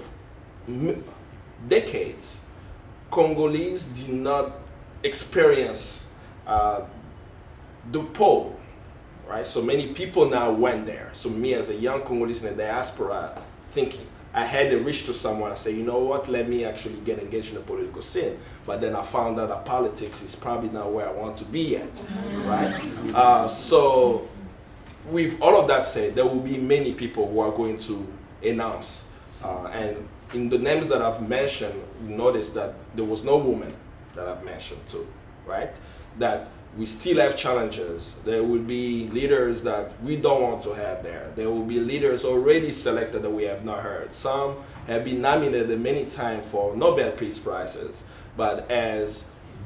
decades, Congolese did not experience the poll, right? So many people now went there. So me as a young Congolese in the diaspora, thinking, I had to reach to someone and say, you know what, let me actually get engaged in the political scene. But then I found out that politics is probably not where I want to be yet, right? So with all of that said, there will be many people who are going to announce. And in the names that I've mentioned, you notice that there was no woman that I've mentioned too, right? That we still have challenges. There will be leaders that we don't want to have there. There will be leaders already selected that we have not heard. Some have been nominated many times for Nobel Peace Prizes. But as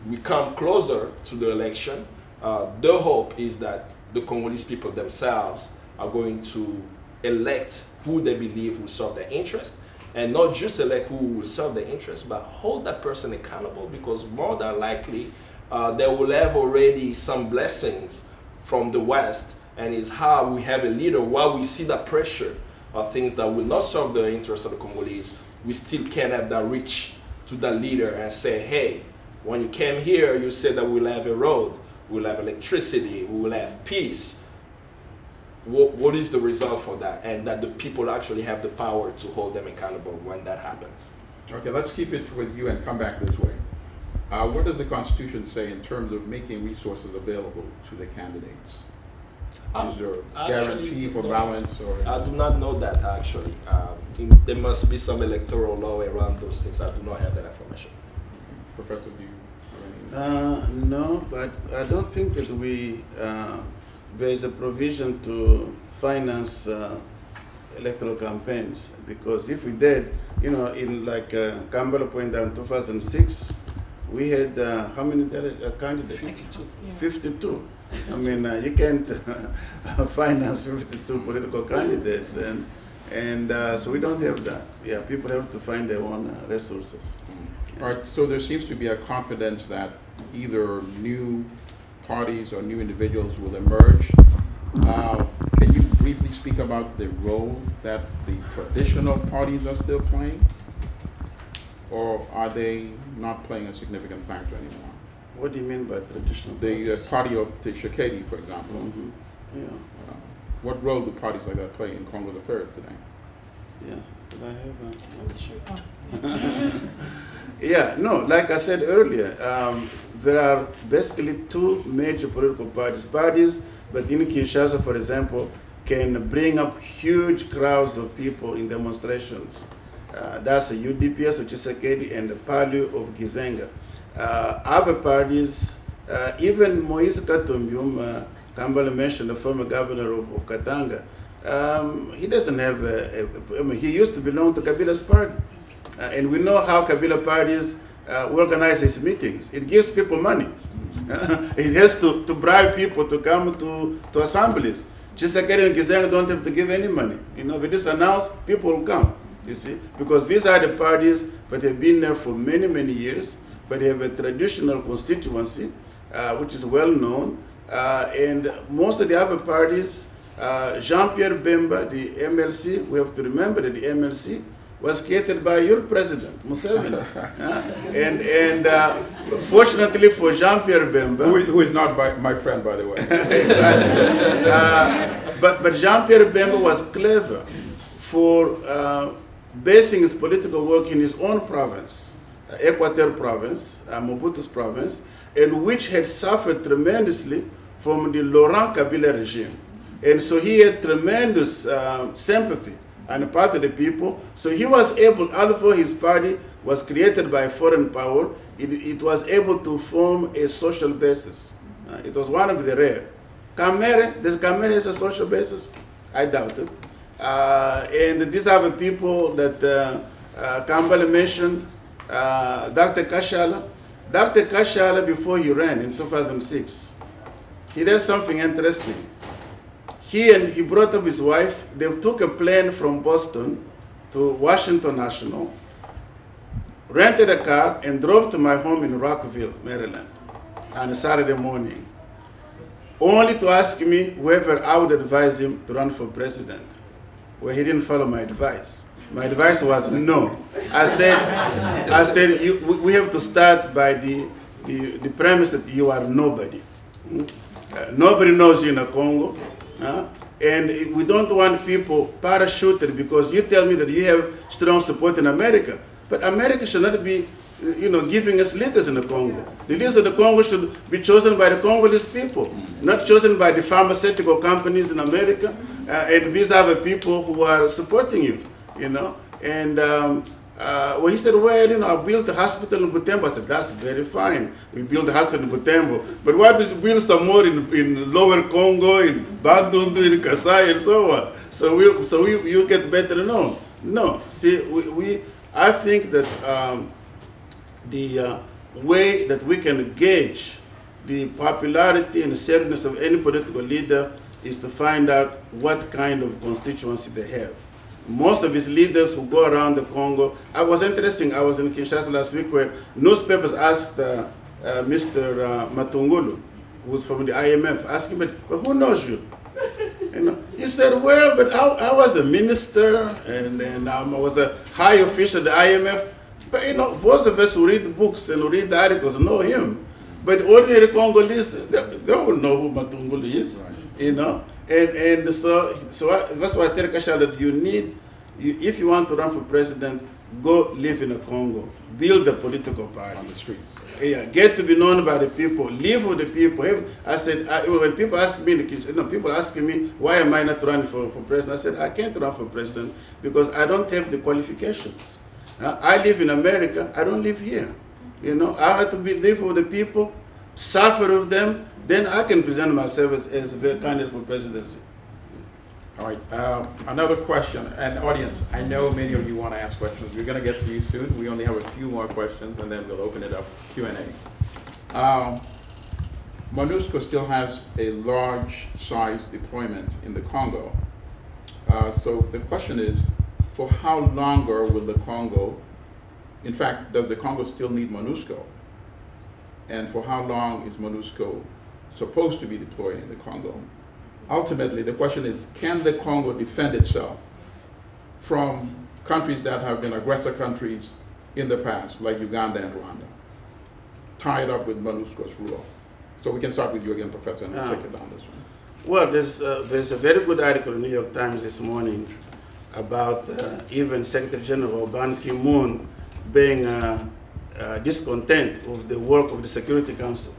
we come closer to the election, the hope is that the Congolese people themselves are going to elect who they believe will serve their interest, and not just elect who will serve their interest, but hold that person accountable, because more than likely, they will have already some blessings from the West, and it's how we have a leader, while we see that pressure of things that will not serve the interests of the Congolese, we still can have that reach to that leader and say, hey, when you came here, you said that we'll have a road, we'll have electricity, we will have peace. What is the result for that? And that the people actually have the power to hold them accountable when that happens. Okay, let's keep it with you and come back this way. What does the Constitution say in terms of making resources available to the candidates? Is there a guarantee for balance? Or I do not know that, actually. There must be some electoral law around those things. I do not have that information. Professor, do you have any? No, but I don't think that there is a provision to finance electoral campaigns, because if we did, in like Kambale pointed out in 2006, we had how many candidates? 52. Yeah. 52. I mean, you can't finance 52 political candidates, and so we don't have that. Yeah, people have to find their own resources. All right, so there seems to be a confidence that either new parties or new individuals will emerge. Can you briefly speak about the role that the traditional parties are still playing? Or are they not playing a significant factor anymore? What do you mean by traditional The parties? party of the Tshisekedi, for example. Mm-hmm. Yeah. What role do parties like that play in Congo affairs today? Yeah, did I have Yeah, no, like I said earlier, there are basically two major political parties. Parties, but in Kinshasa, for example, can bring up huge crowds of people in demonstrations. That's the UDPS of Tshisekedi and the PALU of Gizenga. Other parties, even Moise Katumbi, Kambale mentioned, the former governor of Katanga, he doesn't have he used to belong to Kabila's party. And we know how Kabila parties organize its meetings. It gives people money. It has to bribe people to come to assemblies. Tshisekedi and Gizenga don't have to give any money. You know, if it is announced, people will come, you see, because these are the parties, but they've been there for many, many years, but they have a traditional constituency, which is well known. And most of the other parties, Jean-Pierre Bemba, the MLC, we have to remember that the MLC was created by your president, Musavuli. And fortunately for Jean-Pierre Bemba... Who is not my friend, by the way. But Jean-Pierre Bemba was clever for basing his political work in his own province, Equateur province, Mobutu's province, and which had suffered tremendously from the Laurent Kabila regime. And so he had tremendous sympathy on the part of the people. So he was able, although his party was created by foreign power, it was able to form a social basis. It was one of the rare. Does Kamere has a social basis? I doubt it. And these are the people that Kambale mentioned, Dr. Kashala. Dr. Kashala, before he ran in 2006, he did something interesting. He brought up his wife. They took a plane from Boston to Washington National, rented a car, and drove to my home in Rockville, Maryland, on a Saturday morning, only to ask me whether I would advise him to run for president. Well, he didn't follow my advice. My advice was no. I said, we have to start by the premise that you are nobody. Nobody knows you in Congo. And we don't want people parachuted because you tell me that you have strong support in America. But America should not be, giving us leaders in the Congo. The leaders of the Congo should be chosen by the Congolese people, not chosen by the pharmaceutical companies in America. And these are the people who are supporting you, And well, he said, well, I built a hospital in Butembo. I said, that's very fine. We built a hospital in Butembo. But why did you build some more in Lower Congo, in Bandundu, in Kasai, and so on? So you get better known. No, see, I think that the way that we can gauge the popularity and seriousness of any political leader is to find out what kind of constituency they have. Most of his leaders who go around the Congo, I was in Kinshasa last week where newspapers asked Mr. Matungulu, who's from the IMF, asking him, but who knows you? He said, well, but I was a minister and I was a high official at the IMF. But those of us who read books and read articles know him. But ordinary Congolese, they don't know who Matungulu is, right. And so that's why I tell Kashala that if you want to run for president, go live in the Congo, build a political party. On the streets. Yeah, get to be known by the people, live with the people. I said, when people ask me, people asking me, why am I not running for president? I said, I can't run for president because I don't have the qualifications. I live in America, I don't live here. I have to live with the people, suffer with them, then I can present myself as a candidate for presidency. All right, another question, and audience, I know many of you want to ask questions. We're going to get to you soon. We only have a few more questions, and then we'll open it up Q&A. MONUSCO still has a large-size deployment in the Congo. So the question is, for how longer will the Congo, in fact, does the Congo still need MONUSCO? And for how long is MONUSCO supposed to be deployed in the Congo? Ultimately, the question is, can the Congo defend itself from countries that have been aggressor countries in the past, like Uganda and Rwanda, tied up with MONUSCO's rule? So we can start with you again, Professor, and we'll take it down this one. Well, there's a very good article in the New York Times this morning about even Secretary General Ban Ki-moon being discontent with the work of the Security Council.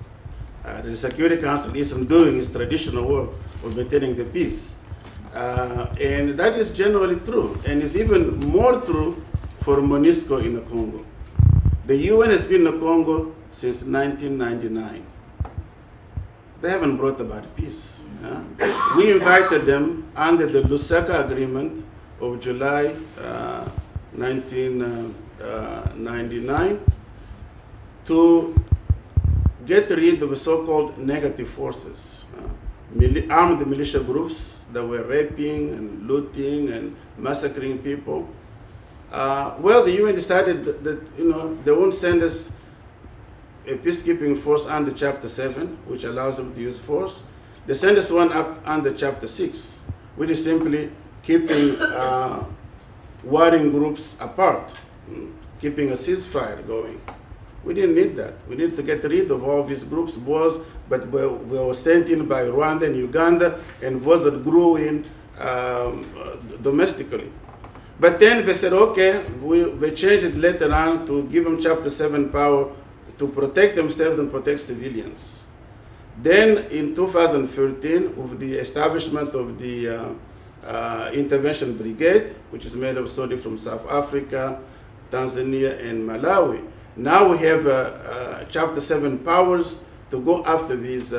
The Security Council isn't doing its traditional work of maintaining the peace. And that is generally true, and it's even more true for MONUSCO in the Congo. The UN has been in the Congo since 1999. They haven't brought about peace. We invited them under the Lusaka Agreement of July 1999 to get rid of the so-called negative forces, armed militia groups that were raping and looting and massacring people. Well, the UN decided that they won't send us a peacekeeping force under Chapter 7, which allows them to use force. They send us one up under Chapter 6, which is simply keeping warring groups apart, keeping a ceasefire going. We didn't need that. We needed to get rid of all these groups, but were sent in by Rwanda and Uganda, and those that grew in domestically. But then they said, okay, they changed it later on to give them Chapter 7 power to protect themselves and protect civilians. Then in 2013, with the establishment of the Intervention Brigade, which is made of soldiers from South Africa, Tanzania, and Malawi, now we have Chapter 7 powers to go after these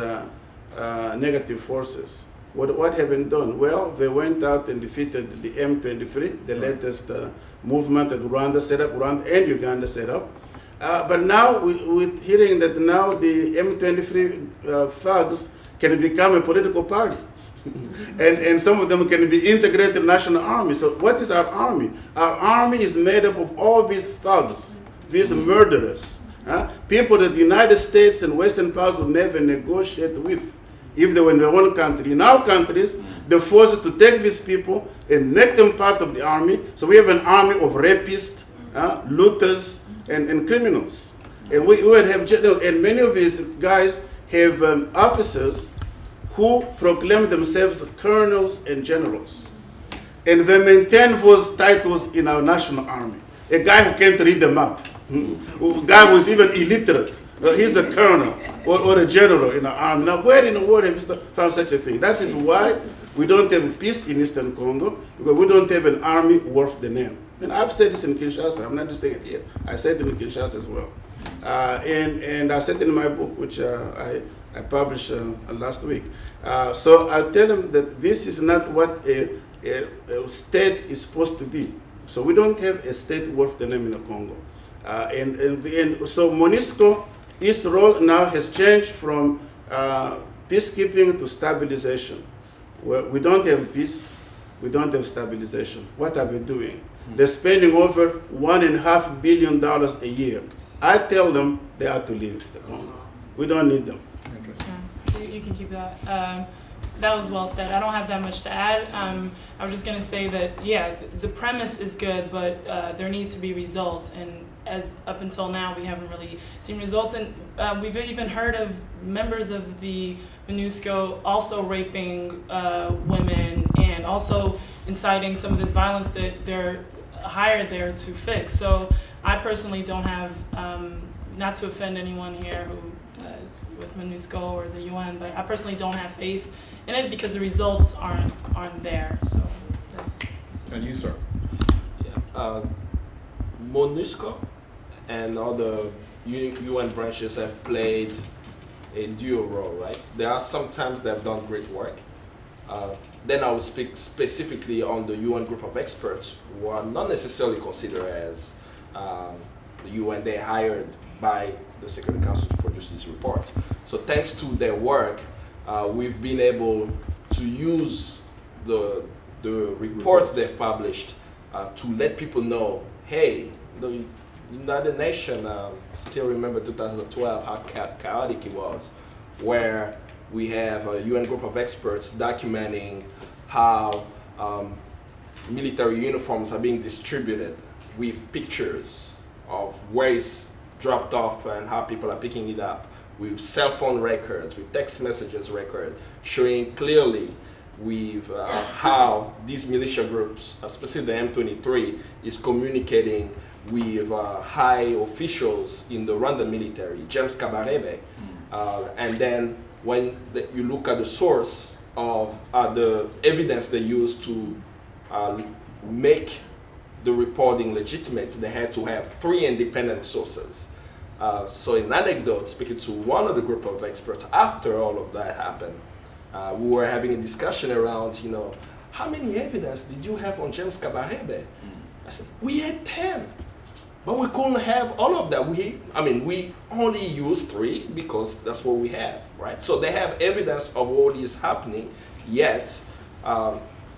negative forces. What have they done? Well, they went out and defeated the M23, the latest movement that Rwanda set up, Rwanda and Uganda set up. But now we're hearing that now the M23 thugs can become a political party. and some of them can be integrated in the national army. So what is our army? Our army is made up of all these thugs, these murderers, people that the United States and Western powers would never negotiate with if they were in their own country. In our countries, the forces to take these people and make them part of the army. So we have an army of rapists, looters, and criminals. And we would have general, and many of these guys have officers who proclaim themselves colonels and generals. And they maintain those titles in our national army. A guy who can't read them up, a guy who's even illiterate, he's a colonel or a general in our army. Now, where in the world have you found such a thing? That is why we don't have peace in Eastern Congo, because we don't have an army worth the name. And I've said this in Kinshasa. I'm not just saying it here. I said it in Kinshasa as well. And I said it in my book, which I published last week. So I tell them that this is not what a state is supposed to be. So we don't have a state worth the name in the Congo. And so MONUSCO, its role now has changed from peacekeeping to stabilization. Well, we don't have peace, we don't have stabilization. What are we doing? They're spending over $1.5 billion a year. I tell them they have to leave the Congo. We don't need them. You can keep that. That was well said. I don't have that much to add. I was just going to say that, yeah, the premise is good, but there needs to be results. And as up until now, we haven't really seen results. And we've even heard of members of the MONUSCO also raping women and also inciting some of this violence that they're hired there to fix. So I personally don't have, not to offend anyone here who is with MONUSCO or the UN, but I personally don't have faith in it because the results aren't there. So that's. And you, sir? Yeah. MONUSCO and other UN branches have played a dual role, right? There are some times they have done great work. Then I will speak specifically on the UN group of experts who are not necessarily considered as the UN. They hired by the Security Council to produce this report. So thanks to their work, we've been able to use the reports they've published to let people know, hey, the United Nations, still remember 2012, how chaotic it was, where we have a UN group of experts documenting how military uniforms are being distributed with pictures of where it's dropped off and how people are picking it up, with cell phone records, with text messages record, showing clearly with how these militia groups, especially the M23, is communicating with high officials in the Rwandan military, James Kabarebe. And then when you look at the source of the evidence they used to make the reporting legitimate, they had to have 3 independent sources. So in anecdote, speaking to one of the group of experts, after all of that happened, we were having a discussion around, how many evidence did you have on James Kabarebe? I said, we had 10, but we couldn't have all of that. We only used 3 because that's what we have, right? So they have evidence of what is happening, yet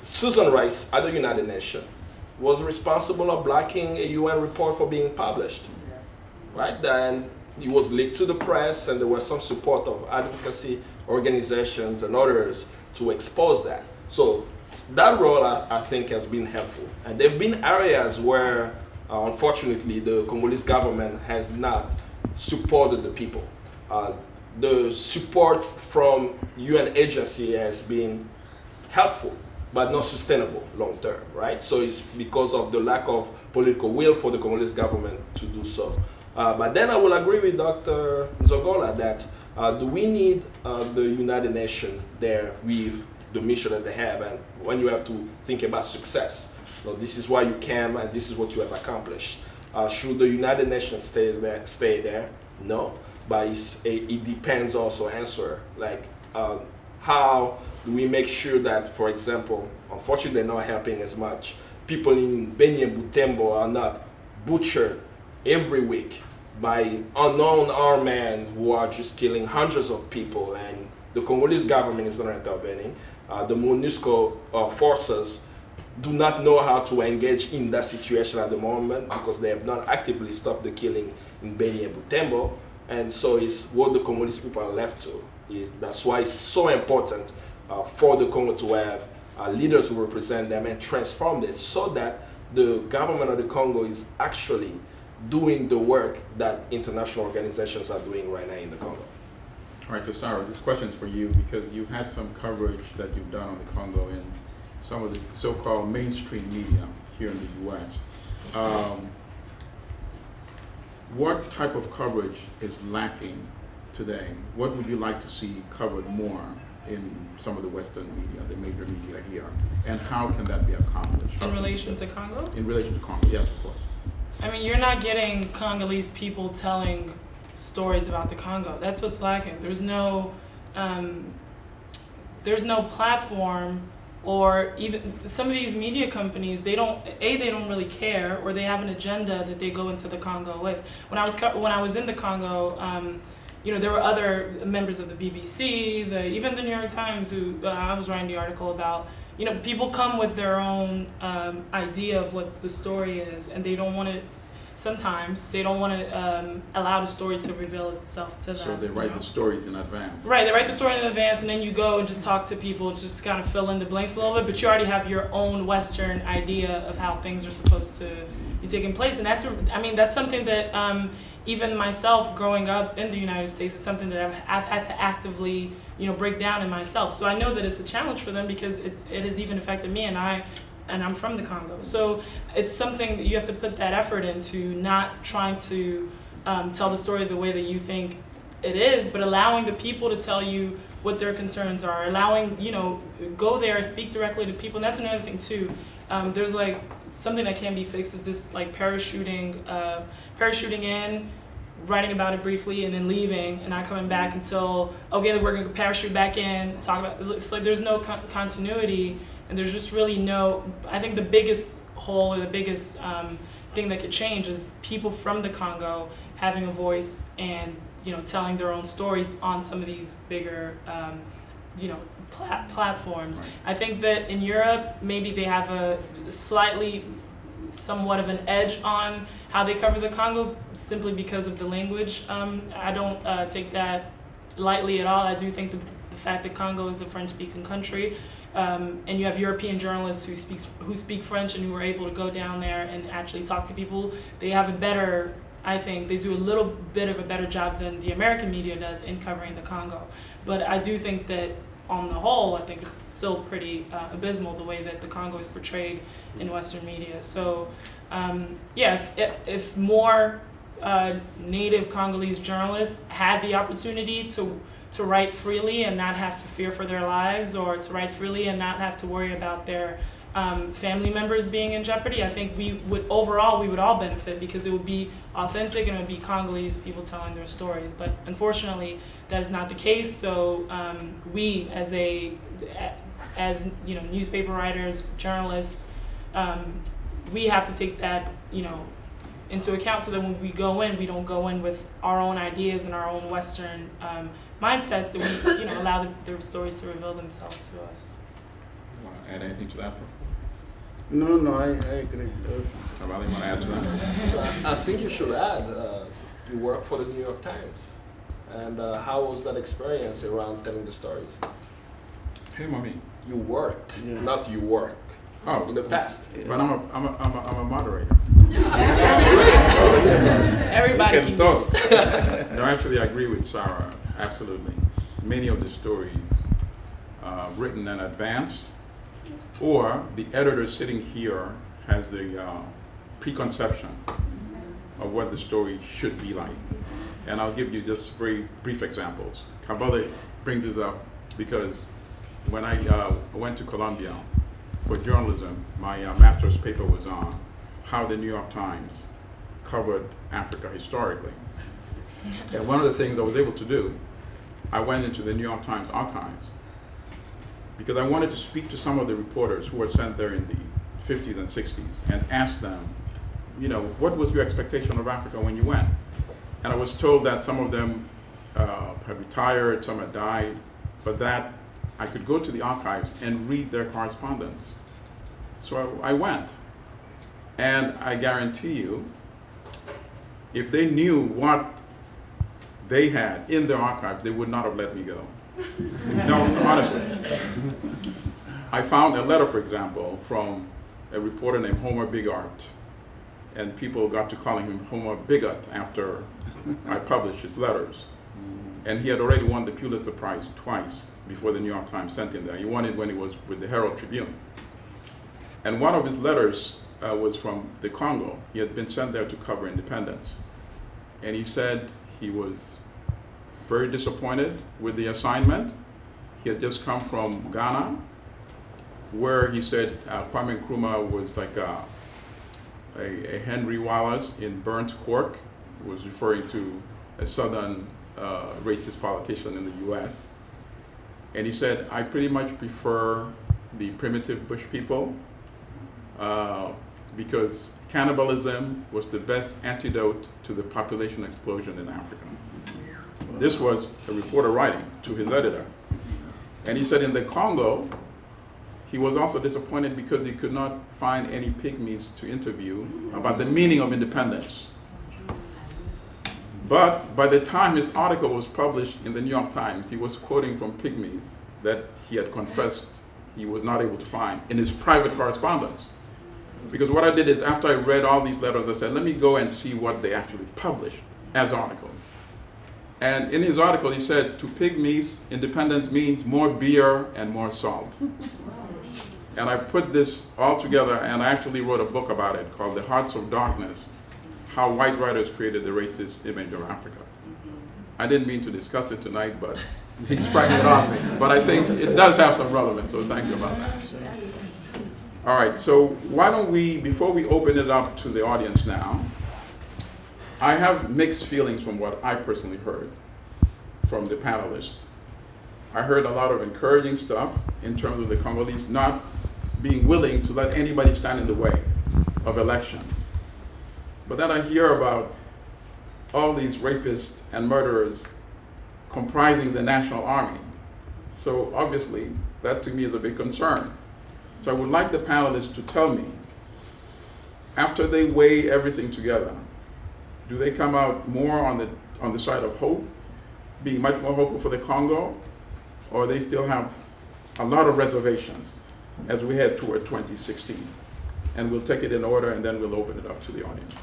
Susan Rice at the United Nations was responsible of blocking a UN report for being published, right? Then it was leaked to the press, and there was some support of advocacy organizations and others to expose that. So that role, I think, has been helpful. And there have been areas where, unfortunately, the Congolese government has not supported the people. The support from UN agency has been helpful, but not sustainable long term, right? So it's because of the lack of political will for the Congolese government to do so. But then I will agree with Dr. Nzongola that do we need the United Nations there with the mission that they have? And when you have to think about success, this is why you came and this is what you have accomplished. Should the United Nations stay there? No, but it depends also answer, like how do we make sure that, for example, unfortunately they're not helping as much, people in Beni and Butembo are not butchered every week by unknown armed men who are just killing hundreds of people, and the Congolese government is not intervening. The MONUSCO forces do not know how to engage in that situation at the moment because they have not actively stopped the killing in Beni and Butembo, and so it's what the Congolese people are left to. That's why it's so important for the Congo to have leaders who represent them and transform this so that the government of the Congo is actually doing the work that international organizations are doing right now in the Congo. All right, so Sarah, this question is for you because you've had some coverage that you've done on the Congo in some of the so-called mainstream media here in the U.S. What type of coverage is lacking today? What would you like to see covered more in some of the Western media, the major media here? And how can that be accomplished? In relation to Congo? In relation to Congo, yes, of course. I mean, you're not getting Congolese people telling stories about the Congo. That's what's lacking. There's no platform, or even some of these media companies, they don't really care, or they have an agenda that they go into the Congo with. When I was in the Congo, there were other members of the BBC, even the New York Times, who I was writing the article about. People come with their own idea of what the story is, and they don't want to. Sometimes they don't want to allow the story to reveal itself to them. So they write the stories in advance. Right, they write the story in advance, and then you go and just talk to people, just kind of fill in the blanks a little bit. But you already have your own Western idea of how things are supposed to be taking place, and that's something that even myself, growing up in the United States, is something that I've had to actively break down in myself. So I know that it's a challenge for them because it has even affected me, and I'm from the Congo. So it's something that you have to put that effort into, not trying to tell the story the way that you think it is, but allowing the people to tell you what their concerns are, allowing, go there, speak directly to people. And that's another thing too. There's like something that can be fixed is this like parachuting in, writing about it briefly, and then leaving and not coming back until, okay, we're going to parachute back in, talk about, it's like there's no continuity. And there's just really I think the biggest hole, or the biggest thing that could change is people from the Congo having a voice and, telling their own stories on some of these bigger, platforms. Right. I think that in Europe, maybe they have a somewhat of an edge on how they cover the Congo simply because of the language. I don't take that lightly at all. I do think the fact that Congo is a French-speaking country, and you have European journalists who speak French and who are able to go down there and actually talk to people. They have they do a little bit of a better job than the American media does in covering the Congo. But I do think that on the whole, I think it's still pretty abysmal the way that the Congo is portrayed in Western media. So, if more native Congolese journalists had the opportunity to write freely and not have to fear for their lives, or to write freely and not have to worry about their family members being in jeopardy, I think we would all benefit, because it would be authentic and it would be Congolese people telling their stories. But unfortunately, that is not the case. So we, as newspaper writers, journalists, we have to take that into account, so that when we go in, we don't go in with our own ideas and our own Western mindsets, that we allow the stories to reveal themselves to us. You want to add anything to that? No, I agree. Kambale, you want to add to that? I think you should add, you work for the New York Times. And how was that experience around telling the stories? Hey, mommy. You worked, Yeah. not you work, Oh, in the past. but I'm a moderator. Everybody You can talk. No, actually, I agree with Sarah. Absolutely. Many of the stories written in advance, or the editor sitting here has the preconception of what the story should be like. And I'll give you just very brief examples. Kambale brings this up because when I went to Columbia for journalism, my master's paper was on how the New York Times covered Africa historically. And one of the things I was able to do, I went into the New York Times archives because I wanted to speak to some of the reporters who were sent there in the 50s and 60s and ask them, what was your expectation of Africa when you went? And I was told that some of them had retired, some had died, but that I could go to the archives and read their correspondence. So I went. And I guarantee you, if they knew what they had in their archives, they would not have let me go. No, honestly. I found a letter, for example, from a reporter named Homer Bigart, and people got to calling him Homer Bigot after I published his letters. And he had already won the Pulitzer Prize twice before the New York Times sent him there. He won it when he was with the Herald Tribune. And one of his letters was from the Congo. He had been sent there to cover independence. And he said he was very disappointed with the assignment. He had just come from Ghana, where he said Kwame Nkrumah was like a Henry Wallace in burnt cork. He was referring to a southern racist politician in the US. And he said, I pretty much prefer the primitive bush people because cannibalism was the best antidote to the population explosion in Africa. This was a reporter writing to his editor. And he said in the Congo, he was also disappointed because he could not find any pygmies to interview about the meaning of independence. But by the time his article was published in the New York Times, he was quoting from pygmies that he had confessed he was not able to find in his private correspondence. Because what I did is, after I read all these letters, I said, let me go and see what they actually published as articles. And in his article, he said, to pygmies, independence means more beer and more salt. And I put this all together, and I actually wrote a book about it called The Hearts of Darkness, How White Writers Created the Racist Image of Africa. I didn't mean to discuss it tonight, but he sprang it on me. But I think it does have some relevance, so thank you about that. All right, so why don't we, before we open it up to the audience now, I have mixed feelings from what I personally heard from the panelists. I heard a lot of encouraging stuff in terms of the Congolese not being willing to let anybody stand in the way of elections. But then I hear about all these rapists and murderers comprising the national army. So obviously, that to me is a big concern. So I would like the panelists to tell me, after they weigh everything together, do they come out more on the side of hope, being much more hopeful for the Congo, or they still have a lot of reservations as we head toward 2016? And we'll take it in order, and then we'll open it up to the audience.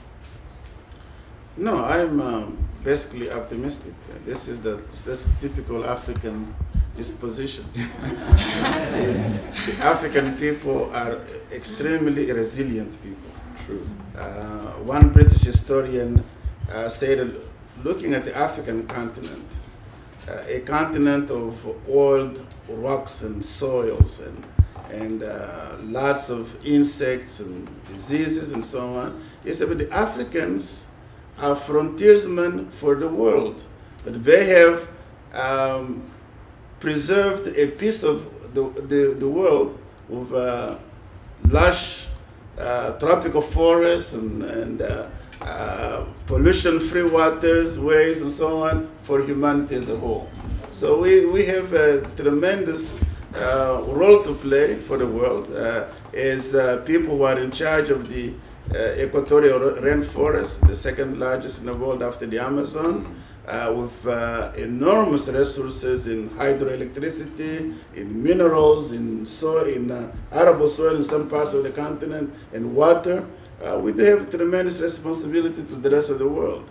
No, I'm basically optimistic. This is typical African disposition. The African people are extremely resilient people. True. One British historian said, looking at the African continent, a continent of old rocks and soils and lots of insects and diseases and so on, he said, but the Africans are frontiersmen for the world. But they have preserved a piece of the world with lush tropical forests and pollution-free waters, ways, and so on for humanity as a whole. So we have a tremendous role to play for the world as people who are in charge of the equatorial rainforest, the second largest in the world after the Amazon, with enormous resources in hydroelectricity, in minerals, in soil, in arable soil in some parts of the continent, and water. We do have tremendous responsibility to the rest of the world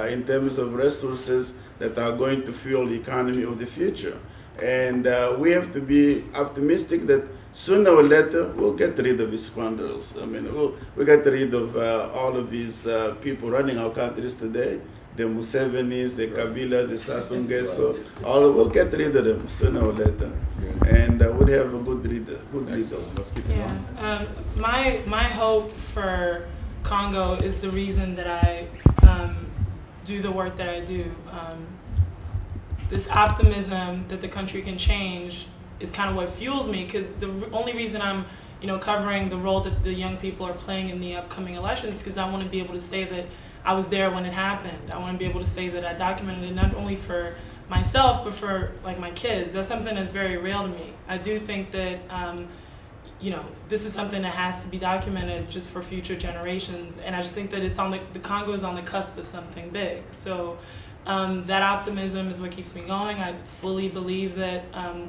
in terms of resources that are going to fuel the economy of the future. And we have to be optimistic that sooner or later we'll get rid of these scoundrels. I mean, we'll get rid of all of these people running our countries today, the Musavinis, the Kabilas, the Sassou Nguesso, we'll get rid of them sooner or later. And we'll have a good leaders. Let's keep it Yeah. My hope for Congo is the reason that I do the work that I do. This optimism that the country can change is kind of what fuels me, because the only reason I'm covering the role that the young people are playing in the upcoming elections is because I want to be able to say that I was there when it happened. I want to be able to say that I documented it not only for myself, but for like my kids. That's something that's very real to me. I do think that this is something that has to be documented just for future generations, and I just think that it's on the Congo is on the cusp of something big. So that optimism is what keeps me going. I fully believe that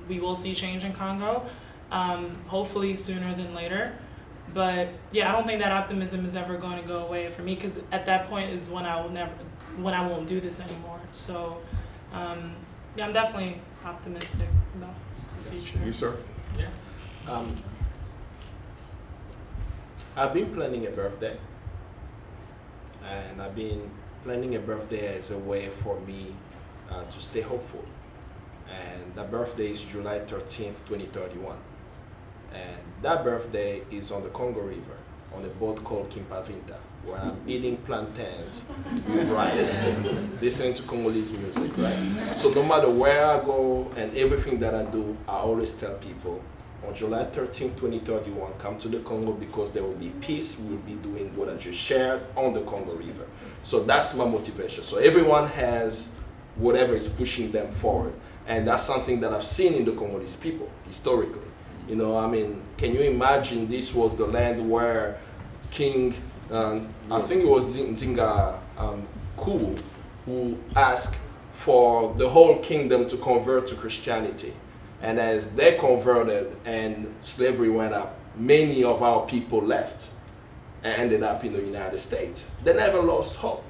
we will see change in Congo, hopefully sooner than later. But yeah, I don't think that optimism is ever going to go away for me, because at that point is when I won't do this anymore. So yeah, I'm definitely optimistic about the future. You, sir? Yeah. I've been planning a birthday, and I've been planning a birthday as a way for me to stay hopeful. And that birthday is July 13th, 2031. And that birthday is on the Congo River, on a boat called Kimpavinta, where I'm eating plantains with rice, listening to Congolese music, right? So no matter where I go and everything that I do, I always tell people, on July 13th, 2031, come to the Congo, because there will be peace. We'll be doing what I just shared on the Congo River. So that's my motivation. So everyone has whatever is pushing them forward. And that's something that I've seen in the Congolese people historically. Can you imagine this was the land where King, I think it was Nzinga who asked for the whole kingdom to convert to Christianity. And as they converted and slavery went up, many of our people left and ended up in the United States. They never lost hope.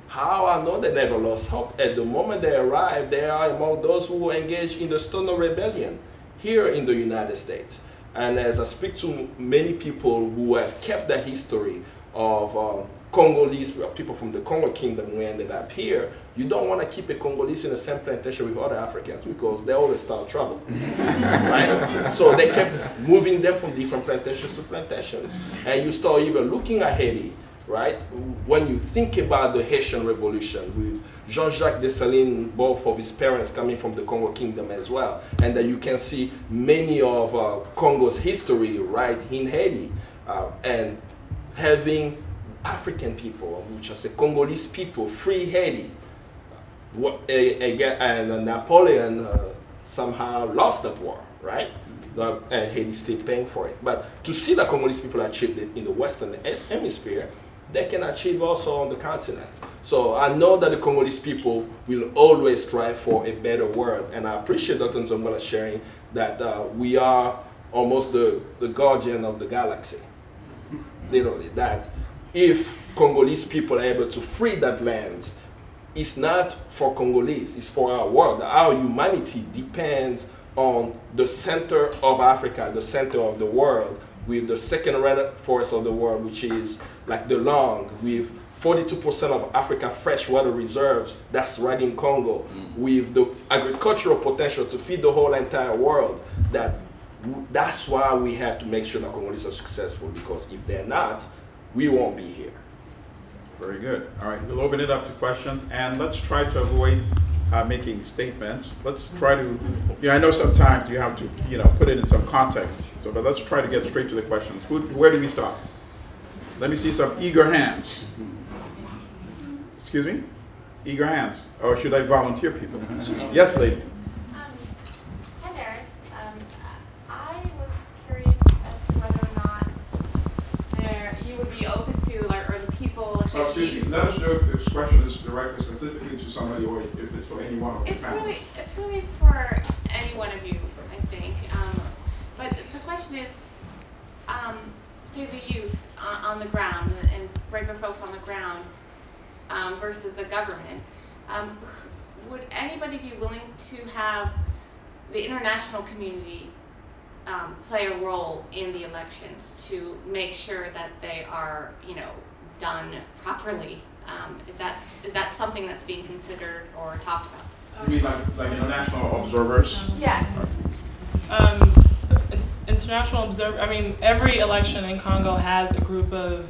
How I know they never lost hope? At the moment they arrived, they are among those who engaged in the Stoner Rebellion here in the United States. And as I speak to many people who have kept the history of Congolese people from the Congo Kingdom who ended up here, you don't want to keep a Congolese in the same plantation with other Africans, because they always start trouble, right? So they kept moving them from different plantations to plantations. And you start even looking at Haiti, right? When you think about the Haitian Revolution with Jean-Jacques Dessalines, both of his parents coming from the Congo Kingdom as well, and that you can see many of Congo's history right in Haiti, and having African people, which are the Congolese people, free Haiti. And Napoleon somehow lost that war, right? And Haiti still paying for it. But to see the Congolese people achieve it in the Western Hemisphere, they can achieve also on the continent. So I know that the Congolese people will always strive for a better world. And I appreciate Dr. Nzongola sharing that we are almost the guardian of the galaxy. Literally, that if Congolese people are able to free that land, it's not for Congolese, it's for our world. Our humanity depends on the center of Africa, the center of the world, with the second rainforest of the world, which is like the lung, with 42% of Africa freshwater reserves, that's right in Congo, with the agricultural potential to feed the whole entire world. That's why we have to make sure that Congolese are successful, because if they're not, we won't be here. Very good. All right, we'll open it up to questions, and let's try to avoid making statements. Let's try to, I know sometimes you have to, put it in some context. But let's try to get straight to the questions. Where do we start? Let me see some eager hands. Excuse me? Eager hands. Or should I volunteer people? Yes, lady. Hi there. I was curious as to whether or not you would be open to, or the people. Excuse me. Let us know if this question is directed specifically to somebody, or if it's for any one of the panel. It's really for any one of you, I think. But the question is, say the youth on the ground and regular folks on the ground versus the government. Would anybody be willing to have the international community play a role in the elections to make sure that they are, done properly? Is that something that's being considered or talked about? You mean like international observers? Yes. International observer. I mean, every election in Congo has a group of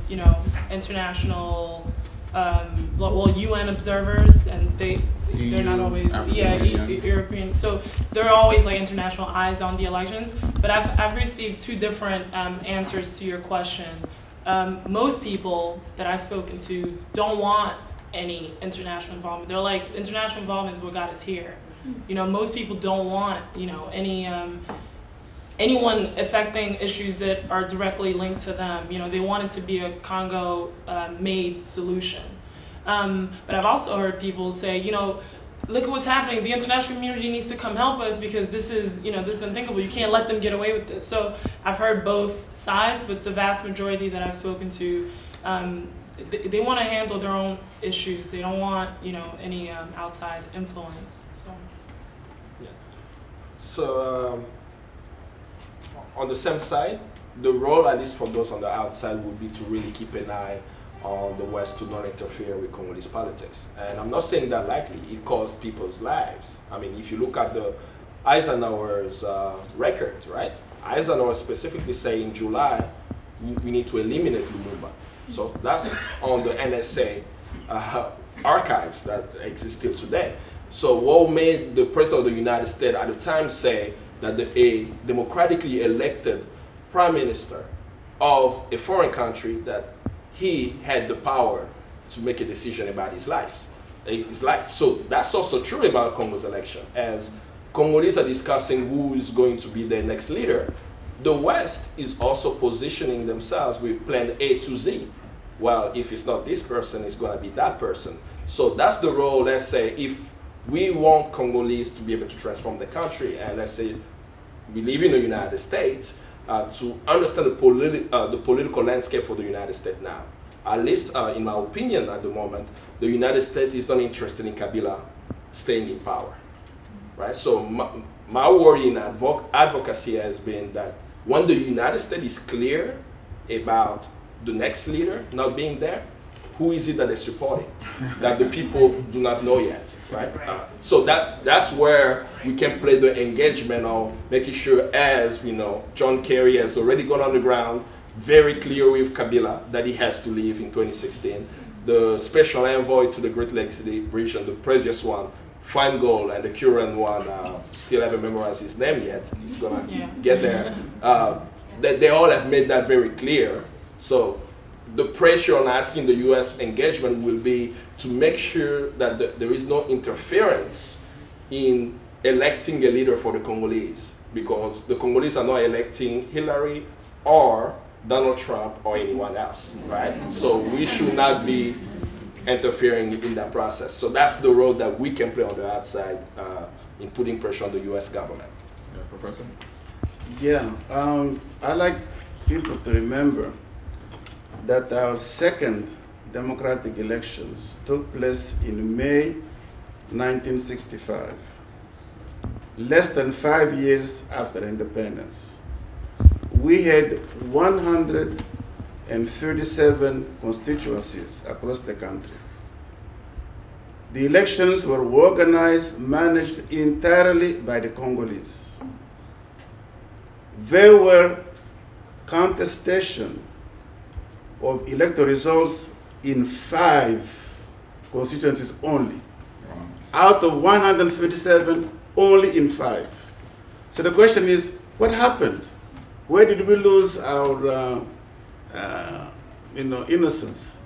international, UN observers, and they're not always European. So there are always like international eyes on the elections. But I've received two different answers to your question. Most people that I've spoken to don't want any international involvement. They're like, international involvement is what got us here. Most people don't want anyone affecting issues that are directly linked to them. They want it to be a Congo-made solution. But I've also heard people say, look at what's happening. The international community needs to come help us because this is unthinkable. You can't let them get away with this. So I've heard both sides, but the vast majority that I've spoken to, they want to handle their own issues. They don't want, any outside influence. So on the same side, the role, at least for those on the outside, would be to really keep an eye on the West to not interfere with Congolese politics. And I'm not saying that lightly. It cost people's lives. I mean, if you look at the Eisenhower's record, right? Eisenhower specifically say in July, we need to eliminate Lumumba. So that's on the NSA archives that exist still today. So what made the President of the United States at the time say that a democratically elected prime minister of a foreign country, that he had the power to make a decision about his life. So that's also true about Congo's election. As Congolese are discussing who is going to be their next leader, the West is also positioning themselves with plan A to Z. Well, if it's not this person, it's going to be that person. So that's the role, let's say, if we want Congolese to be able to transform the country, and let's say we live in the United States, to understand the political landscape for the United States now. At least in my opinion at the moment, the United States is not interested in Kabila staying in power, right? So my worry in advocacy has been that when the United States is clear about the next leader not being there, who is it that they're supporting that the people do not know yet, right? So that's where we can play the engagement of making sure, as we know, John Kerry has already gone on the ground, very clear with Kabila that he has to leave in 2016. The special envoy to the Great Lakes region, the previous one, Feingold, and the current one, still haven't memorized his name yet. He's gonna get there. They all have made that very clear. So the pressure on asking the U.S. engagement will be to make sure that there is no interference in electing a leader for the Congolese, because the Congolese are not electing Hillary or Donald Trump or anyone else, right? So we should not be interfering in that process. So that's the role that we can play on the outside in putting pressure on the U.S. government. Yeah, Professor? Yeah, I like people to remember that our second democratic elections took place in May 1965, less than 5 years after independence. We had 137 constituencies across the country. The elections were organized, managed entirely by the Congolese. There were contestation of electoral results in 5 constituencies only. Out of 157, only in 5. So the question is, what happened? Where did we lose our innocence?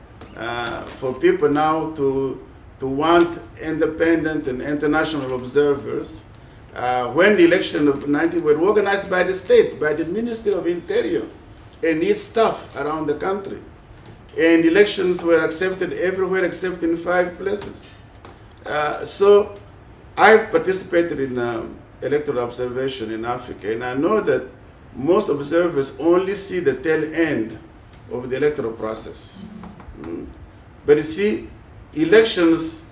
For people now to want independent and international observers, when the election of 19 were organized by the state, by the Ministry of Interior and its staff around the country. And elections were accepted everywhere except in 5 places. So I've participated in electoral observation in Africa, and I know that most observers only see the tail end of the electoral process. But you see, elections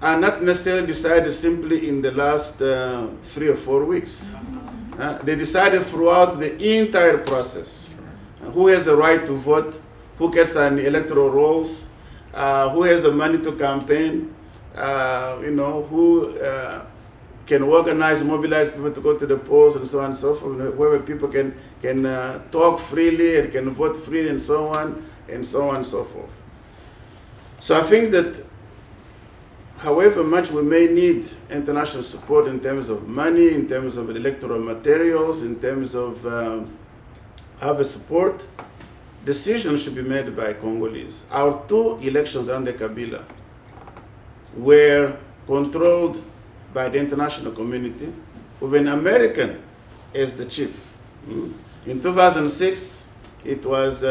are not necessarily decided simply in the last 3 or 4 weeks. They decided throughout the entire process. Who has the right to vote, who gets an electoral rolls, who has the money to campaign, who can organize, mobilize people to go to the polls and so on and so forth, where people can talk freely and can vote freely and so on and so on and so forth. So I think that however much we may need international support in terms of money, in terms of electoral materials, in terms of other support, decisions should be made by Congolese. Our 2 elections under Kabila were controlled by the international community with an American as the chief. In 2006, it was,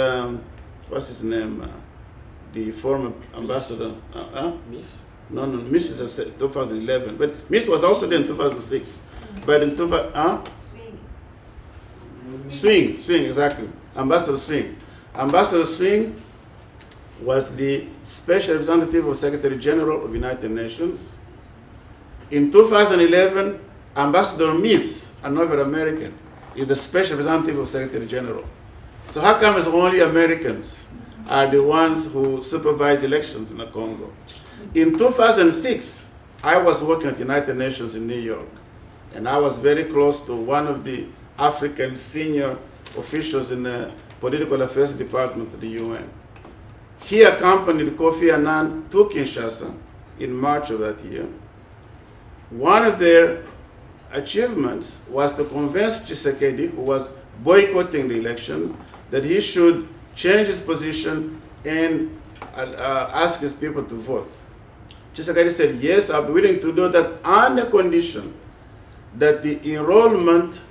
what's his name? The former ambassador. Miss? No, Miss is 2011, but Miss was also there in 2006. But in Swing, exactly. Ambassador Swing. Ambassador Swing was the special representative of Secretary General of the United Nations. In 2011, Ambassador Miss, another American, is the special representative of Secretary General. So how come it's only Americans are the ones who supervise elections in the Congo? In 2006, I was working at the United Nations in New York, and I was very close to one of the African senior officials in the Political Affairs Department of the UN. He accompanied Kofi Annan to Kinshasa in March of that year. One of their achievements was to convince Tshisekedi, who was boycotting the elections, that he should change his position and ask his people to vote. Tshisekedi said, yes, I'll be willing to do that on the condition that the enrollment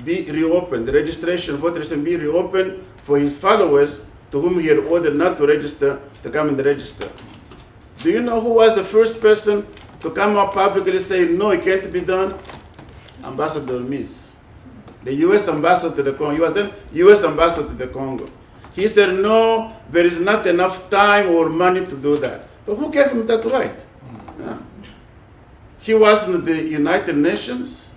be reopened, the registration, voter registration be reopened for his followers to whom he had ordered not to register, to come and register. Do you know who was the first person to come up publicly and say, no, it can't be done? Ambassador Miss, the U.S. ambassador to the Congo. He was then U.S. ambassador to the Congo. He said, no, there is not enough time or money to do that. But who gave him that right? He was in the United Nations.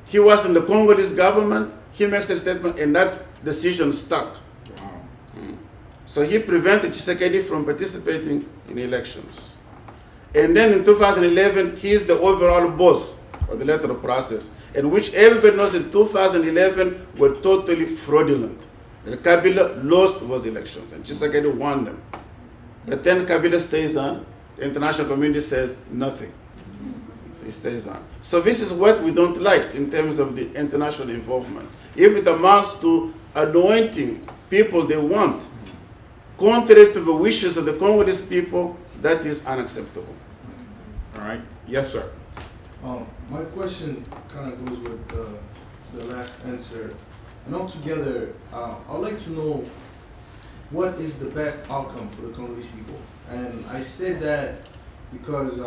He was in the Congolese government. He makes a statement, and that decision stuck. Wow. So he prevented Tshisekedi from participating in elections. And then in 2011, he is the overall boss of the electoral process, in which everybody knows in 2011 were totally fraudulent. And Kabila lost those elections, and Tshisekedi won them. But then Kabila stays on. The international community says nothing. He stays on. So this is what we don't like in terms of the international involvement. If it amounts to anointing people they want, contrary to the wishes of the Congolese people, that is unacceptable. All right. Yes, sir. My question kind of goes with the last answer. And altogether, I'd like to know what is the best outcome for the Congolese people. And I say that because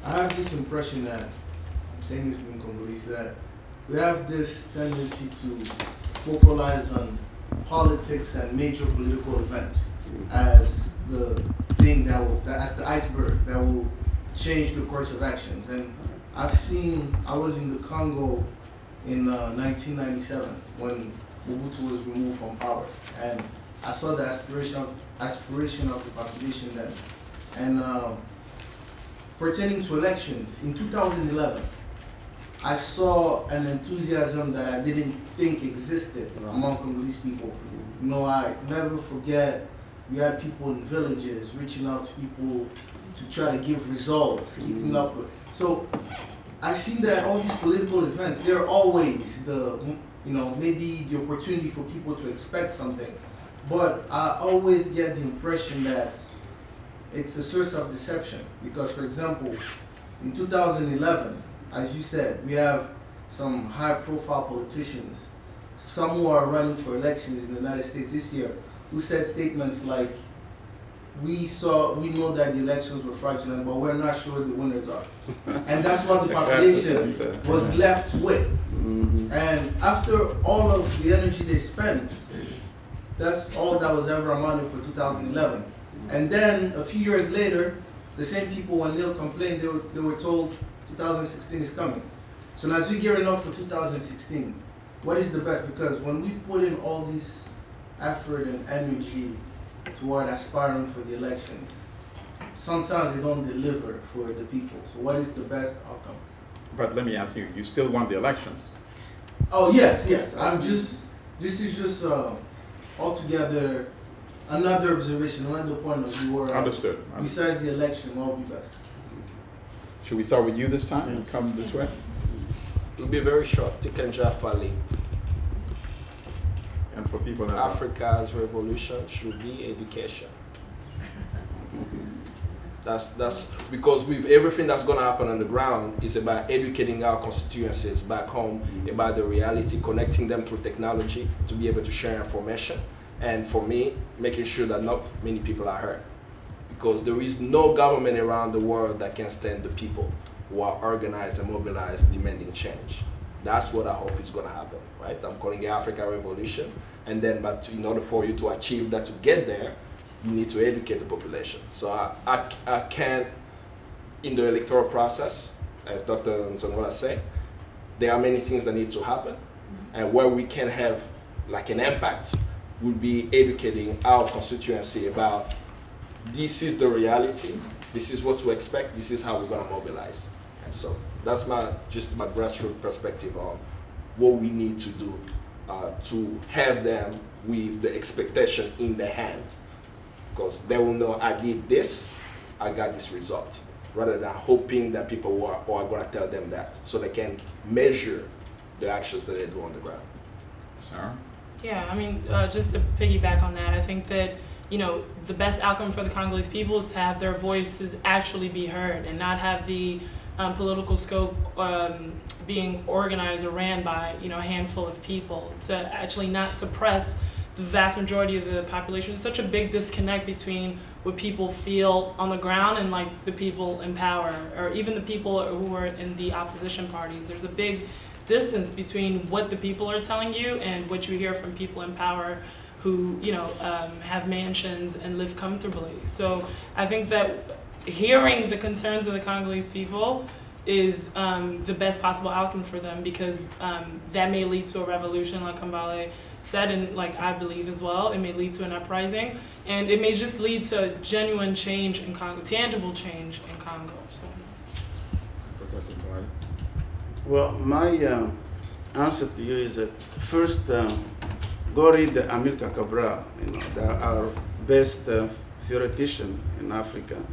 I have this impression that, I'm saying this in Congolese, that we have this tendency to focalize on politics and major political events. as the thing as the iceberg that will change the course of actions. And I was in the Congo in 1997 when Mobutu was removed from power, and I saw the aspiration of the population then. And pertaining to elections, in 2011, I saw an enthusiasm that I didn't think existed among Congolese people. You know, I never forget, we had people in villages reaching out to people to try to give results, keeping up with. So I see that all these political events, they're always maybe the opportunity for people to expect something. But I always get the impression that it's a source of deception. Because, for example, in 2011, as you said, we have some high-profile politicians, some who are running for elections in the United States this year, who said statements like, we know that the elections were fraudulent, but we're not sure the winners are. And that's what the population was left with. And after all of the energy they spent, that's all that was ever amounted for 2011. And then a few years later, the same people, when they'll complain, they were told 2016 is coming. So now as we're gearing up for 2016, what is the best? Because when we put in all this effort and energy toward aspiring for the elections, sometimes they don't deliver for the people. So what is the best outcome? But let me ask you, you still won the elections. Oh, yes. This is just altogether another observation, another point of view. Understood. Besides the election, what would be best? Should we start with you this time and come this way? It'll be very short. Tikenja Fali. And for people that Africa's revolution should be education. That's because with everything that's gonna happen on the ground is about educating our constituencies back home about the reality, connecting them through technology to be able to share information, and for me, making sure that not many people are hurt. Because there is no government around the world that can stand the people who are organized and mobilized demanding change. That's what I hope is gonna happen, right? I'm calling it Africa Revolution, and then, but in order for you to achieve that, to get there, you need to educate the population. So I can't, in the electoral process, as Dr. Nzongola said, there are many things that need to happen, and where we can have like an impact would be educating our constituency about this is the reality, this is what to expect, this is how we're gonna mobilize. And so that's my grassroots perspective on what we need to do to have them with the expectation in their hand. Because they will know I did this, I got this result, rather than hoping that people are going to tell them that, so they can measure the actions that they do on the ground. Sarah? Yeah, I mean, just to piggyback on that, I think that, the best outcome for the Congolese people is to have their voices actually be heard and not have the political scope being organized or ran by, a handful of people, to actually not suppress the vast majority of the population. There's such a big disconnect between what people feel on the ground and like the people in power, or even the people who are in the opposition parties. There's a big distance between what the people are telling you and what you hear from people in power who, have mansions and live comfortably. So I think that hearing the concerns of the Congolese people is the best possible outcome for them, because that may lead to a revolution, like Kambale said, and like I believe as well. It may lead to an uprising, and it may just lead to genuine change in Congo, tangible change in Congo. So. Professor Dwight? Well, my answer to you is that first, go read Amilcar Cabral, our best theoretician in Africa,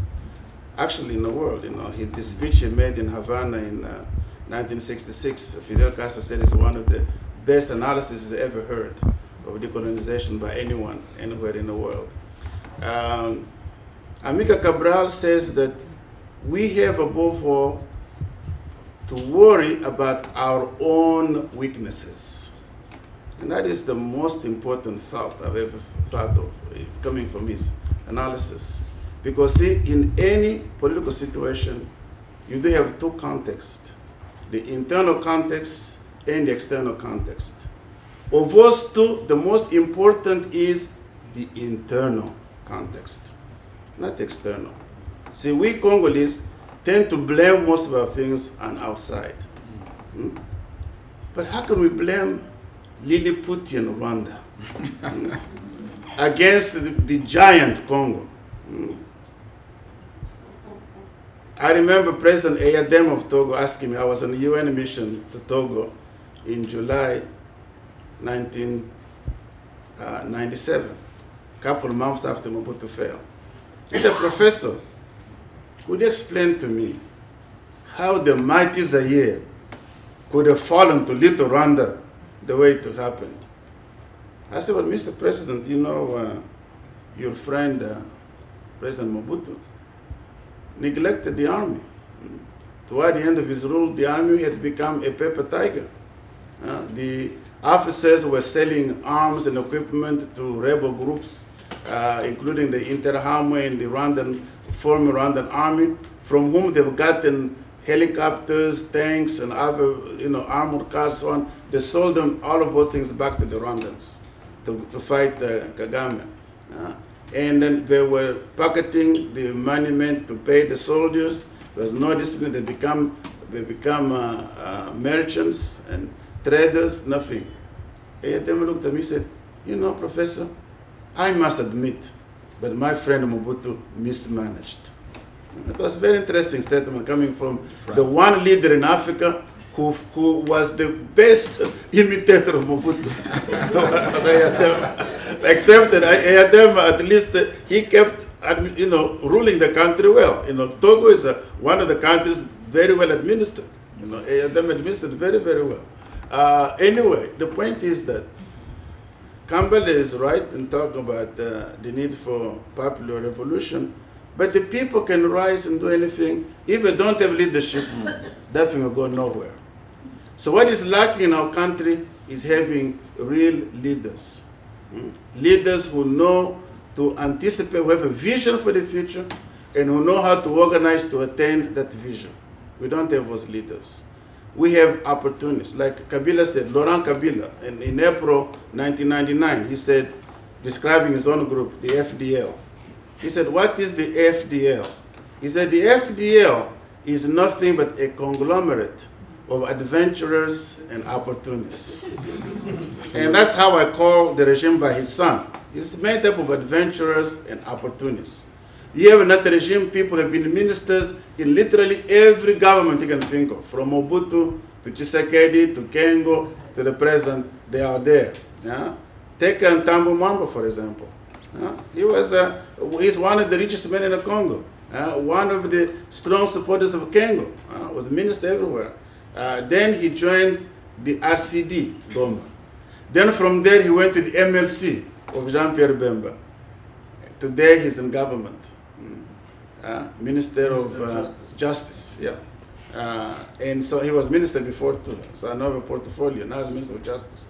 actually in the world. The speech he made in Havana in 1966, Fidel Castro said is one of the best analysis I ever heard of decolonization by anyone, anywhere in the world. Amilcar Cabral says that we have above all to worry about our own weaknesses. And that is the most important thought I've ever thought of, coming from his analysis. Because see, in any political situation, you do have two contexts, the internal context and the external context. Of those two, the most important is the internal context, not external. See, we Congolese tend to blame most of our things on outside. But how can we blame Lilliputian Rwanda against the giant Congo? I remember President Eyadem of Togo asking me, I was on a UN mission to Togo in July 1997, a couple of months after Mobutu fell. He said, Professor, could you explain to me how the mighty Zaire could have fallen to little Rwanda the way it happened? I said, well, Mr. President, you know, your friend, President Mobutu, neglected the army. Toward the end of his rule, the army had become a paper tiger. The officers were selling arms and equipment to rebel groups, including the Interahamwe and the former Rwandan army, from whom they've gotten helicopters, tanks, and other armored cars, so on. They sold them, all of those things, back to the Rwandans to fight Kagame. And then they were pocketing the money meant to pay the soldiers. There was no discipline. They become merchants and traders, nothing. And then looked at me and said, you know, Professor, I must admit, but my friend Mobutu mismanaged. It was a very interesting statement coming from the one leader in Africa who was the best imitator of Mobutu. Except that Eyadem, at least he kept, ruling the country well. Togo is one of the countries very well administered. Eyadem administered very, very well. Anyway, the point is that Kambale is right in talking about the need for popular revolution, but the people can rise and do anything. If they don't have leadership, that thing will go nowhere. So what is lacking in our country is having real leaders. Leaders who know to anticipate, who have a vision for the future, and who know how to organize to attain that vision. We don't have those leaders. We have opportunists. Like Kabila said, Laurent Kabila, in April 1999, he said, describing his own group, the FDL. He said, what is the FDL? He said, the FDL is nothing but a conglomerate of adventurers and opportunists. And that's how I call the regime by his son. It's made up of adventurers and opportunists. You have in that regime, people have been ministers in literally every government you can think of, from Mobutu to Tshisekedi to Kengo to the present, they are there. Yeah? Take Ntambu Mwamba, for example. He's one of the richest men in the Congo. One of the strong supporters of Kengo. Was a minister everywhere. Then he joined the RCD, Goma. Then from there he went to the MLC of Jean-Pierre Bemba. Today he's in government. Minister of Justice. Yeah. And so he was minister before too. So I know the portfolio. Now he's Minister of Justice.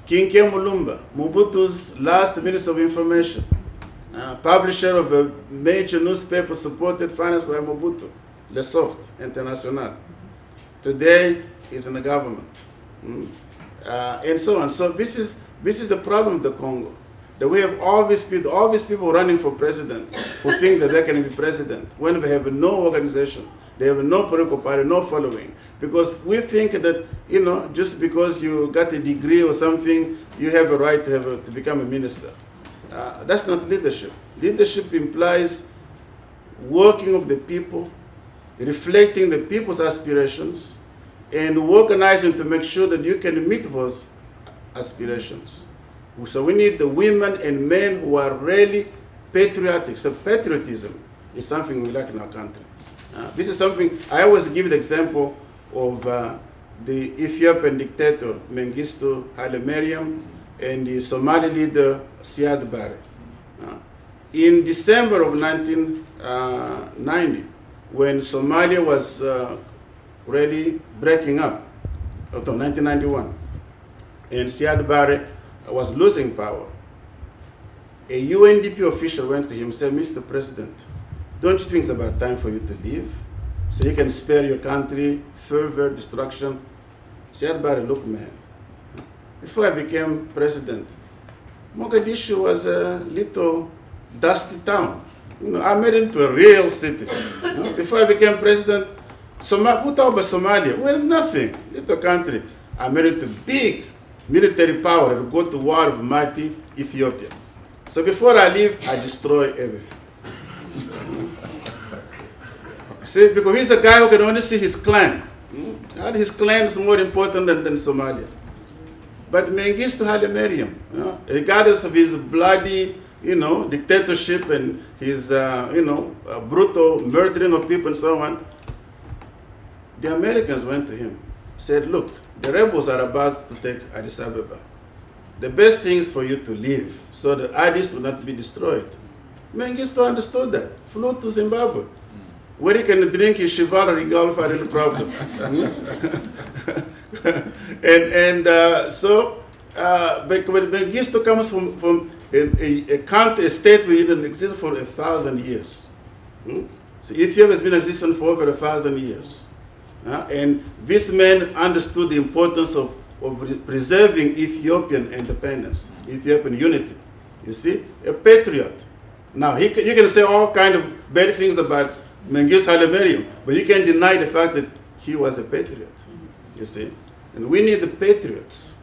Kinke Mulumba, Mobutu's last Minister of Information. Publisher of a major newspaper supported, financed by Mobutu, Le Soft International. Today he's in the government. And so on. So this is the problem of the Congo. That we have all these people running for president who think that they can be president when they have no organization, they have no political party, no following. Because we think that, just because you got a degree or something, you have a right to become a minister. That's not leadership. Leadership implies working with the people, reflecting the people's aspirations, and organizing to make sure that you can meet those aspirations. So we need the women and men who are really patriotic. So patriotism is something we lack in our country. This is something, I always give the example of the Ethiopian dictator Mengistu Haile Mariam and the Somali leader Siad Barre. In December of 1990, when Somalia was really breaking up, 1991, and Siad Barre was losing power, a UNDP official went to him and said, Mr. President, don't you think it's about time for you to leave so you can spare your country further destruction? Siad Barre, look, man, before I became president, Mogadishu was a little dusty town. You know, I made it into a real city. You know, before I became president, who thought about Somalia? We're nothing, little country. I made it to big military power to go to war with mighty Ethiopia. So before I leave, I destroy everything. See, because he's a guy who can only see his clan. And his clan is more important than Somalia. But Mengistu had a Meriam, you know, regardless of his bloody, you know, dictatorship and his, you know, brutal murdering of people and so on. The Americans went to him, said, look, the rebels are about to take Addis Ababa. The best thing is for you to leave so that Addis will not be destroyed. Mengistu understood that, flew to Zimbabwe, where he can drink his chivalry golf without any problem. But Mengistu comes from a country, a state where it didn't exist for 1,000 years. So Ethiopia has been existing for over 1,000 years. And this man understood the importance of preserving Ethiopian independence, Ethiopian unity. You see, a patriot. Now, you can say all kinds of bad things about Mengistu Haile Mariam, but you can't deny the fact that he was a patriot. You see, and we need the patriots,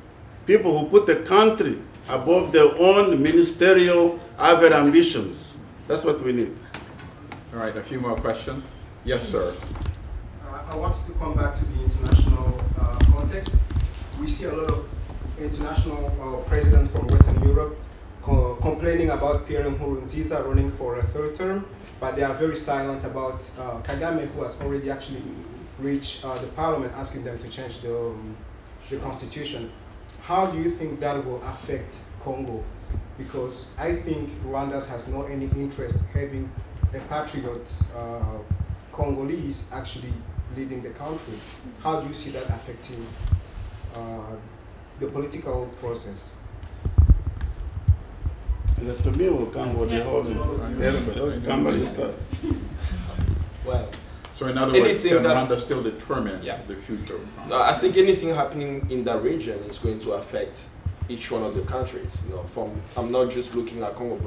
people who put the country above their own ministerial other ambitions. That's what we need. All right, a few more questions. Yes, sir. I wanted to come back to the international context. We see a lot of international presidents from Western Europe complaining about Pierre Nkurunziza running for a third term, but they are very silent about Kagame, who has already actually reached the parliament asking them to change the constitution. How do you think that will affect Congo? Because I think Rwanda has no any interest having a patriot Congolese actually leading the country. How do you see that affecting the political process? Is it to me or Congo? Kambale start. Well, So in other words, anything can that- Rwanda still determine Yeah. the future of Congo? no, I think anything happening in that region is going to affect each one of the countries. You know, I'm not just looking at Congo,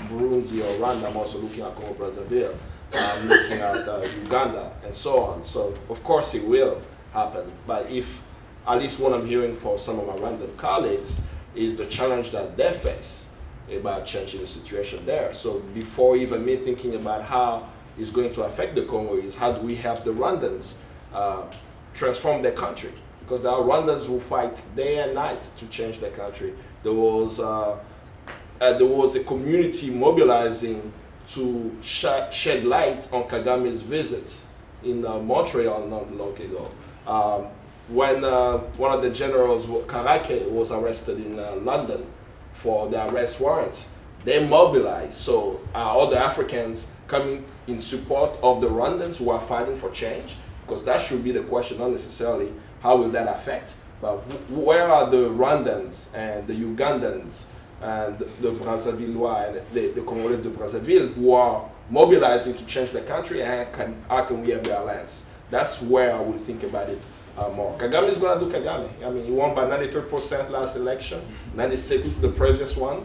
Burundi or Rwanda. I'm also looking at Congo Brazzaville. I'm looking at Uganda and so on. So of course it will happen. But if at least what I'm hearing from some of my Rwandan colleagues is the challenge that they face about changing the situation there. So before even me thinking about how it's going to affect the Congo is how do we help the Rwandans transform their country? Because there are Rwandans who fight day and night to change their country. There was a community mobilizing to shed light on Kagame's visit in Montreal not long ago. When one of the generals, Karake, was arrested in London for the arrest warrant, they mobilized. So other Africans coming in support of the Rwandans who are fighting for change, because that should be the question, not necessarily how will that affect, but where are the Rwandans and the Ugandans and the Brazzavillois and the Congolese de Brazzaville who are mobilizing to change the country, and how can we have their alliance? That's where I would think about it more. Kagame is going to do Kagame. I mean, he won by 93% last election, 96% the previous one.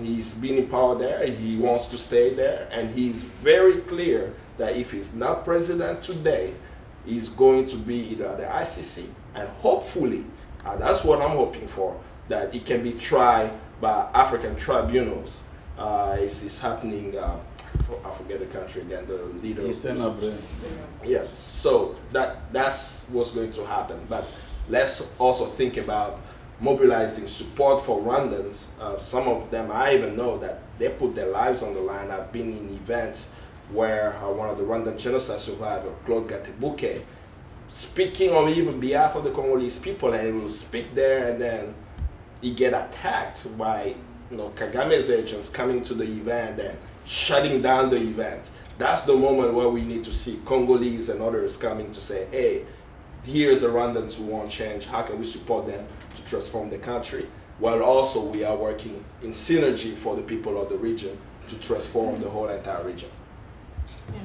He's been in power there, he wants to stay there, and he's very clear that if he's not president today, he's going to be either the ICC, and hopefully, that's what I'm hoping for, that it can be tried by African tribunals. It's happening, I forget the country again, the leader. Yes, so that's what's going to happen. But let's also think about mobilizing support for Rwandans. Some of them, I even know that they put their lives on the line. I've been in events where one of the Rwandan genocide survivors, Claude Gatebuke, speaking on even behalf of the Congolese people, and he will speak there, and then he get attacked by Kagame's agents coming to the event and shutting down the event. That's the moment where we need to see Congolese and others coming to say, hey, here's the Rwandans who want change. How can we support them to transform the country? While also we are working in synergy for the people of the region to transform the whole entire region. Yeah,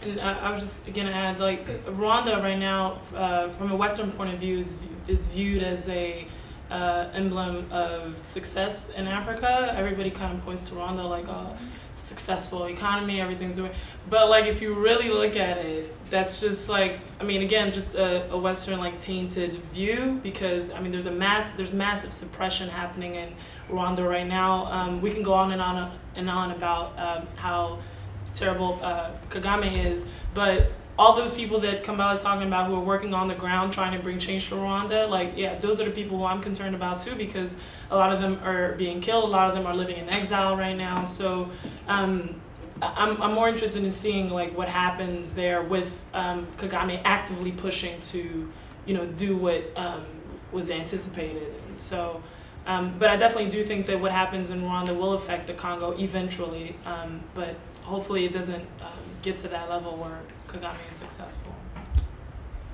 and I was just gonna add, like, Rwanda right now, from a Western point of view, is viewed as a emblem of success in Africa. Everybody kind of points to Rwanda like a successful economy, everything's doing. But like if you really look at it, that's just like, I mean, again, just a Western like tainted view, because I mean there's massive suppression happening in Rwanda right now. We can go on and on about how terrible Kagame is, but all those people that Kambale is talking about who are working on the ground trying to bring change to Rwanda, like, yeah, those are the people who I'm concerned about too, because a lot of them are being killed, a lot of them are living in exile right now. So I'm more interested in seeing like what happens there with Kagame actively pushing to, do what was anticipated. And so, but I definitely do think that what happens in Rwanda will affect the Congo eventually, but hopefully it doesn't get to that level where Kagame is successful.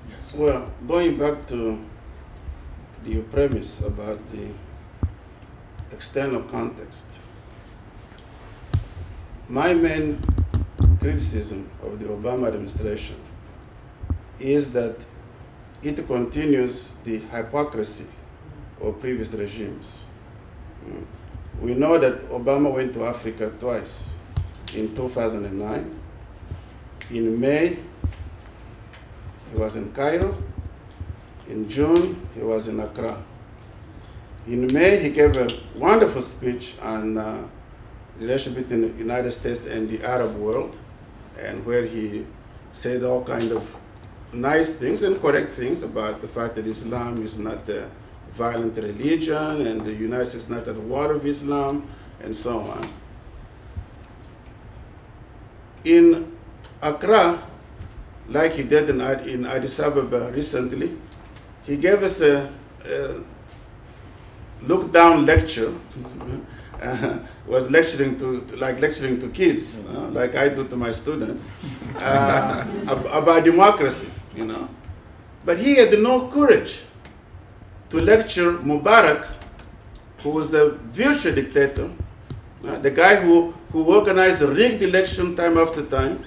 Yes. Well, going back to your premise about the external context, my main criticism of the Obama administration is that it continues the hypocrisy of previous regimes. We know that Obama went to Africa twice, in 2009. In May, he was in Cairo. In June, he was in Accra. In May, he gave a wonderful speech on the relationship between the United States and the Arab world, and where he said all kind of nice things and correct things about the fact that Islam is not a violent religion, and the United States is not at the war of Islam, and so on. In Accra, like he did in Addis Ababa recently, he gave us a look-down lecture. Was lecturing to kids, like I do to my students, about democracy, But he had no courage to lecture Mubarak, who was a virtual dictator, the guy who organized a rigged election time after time.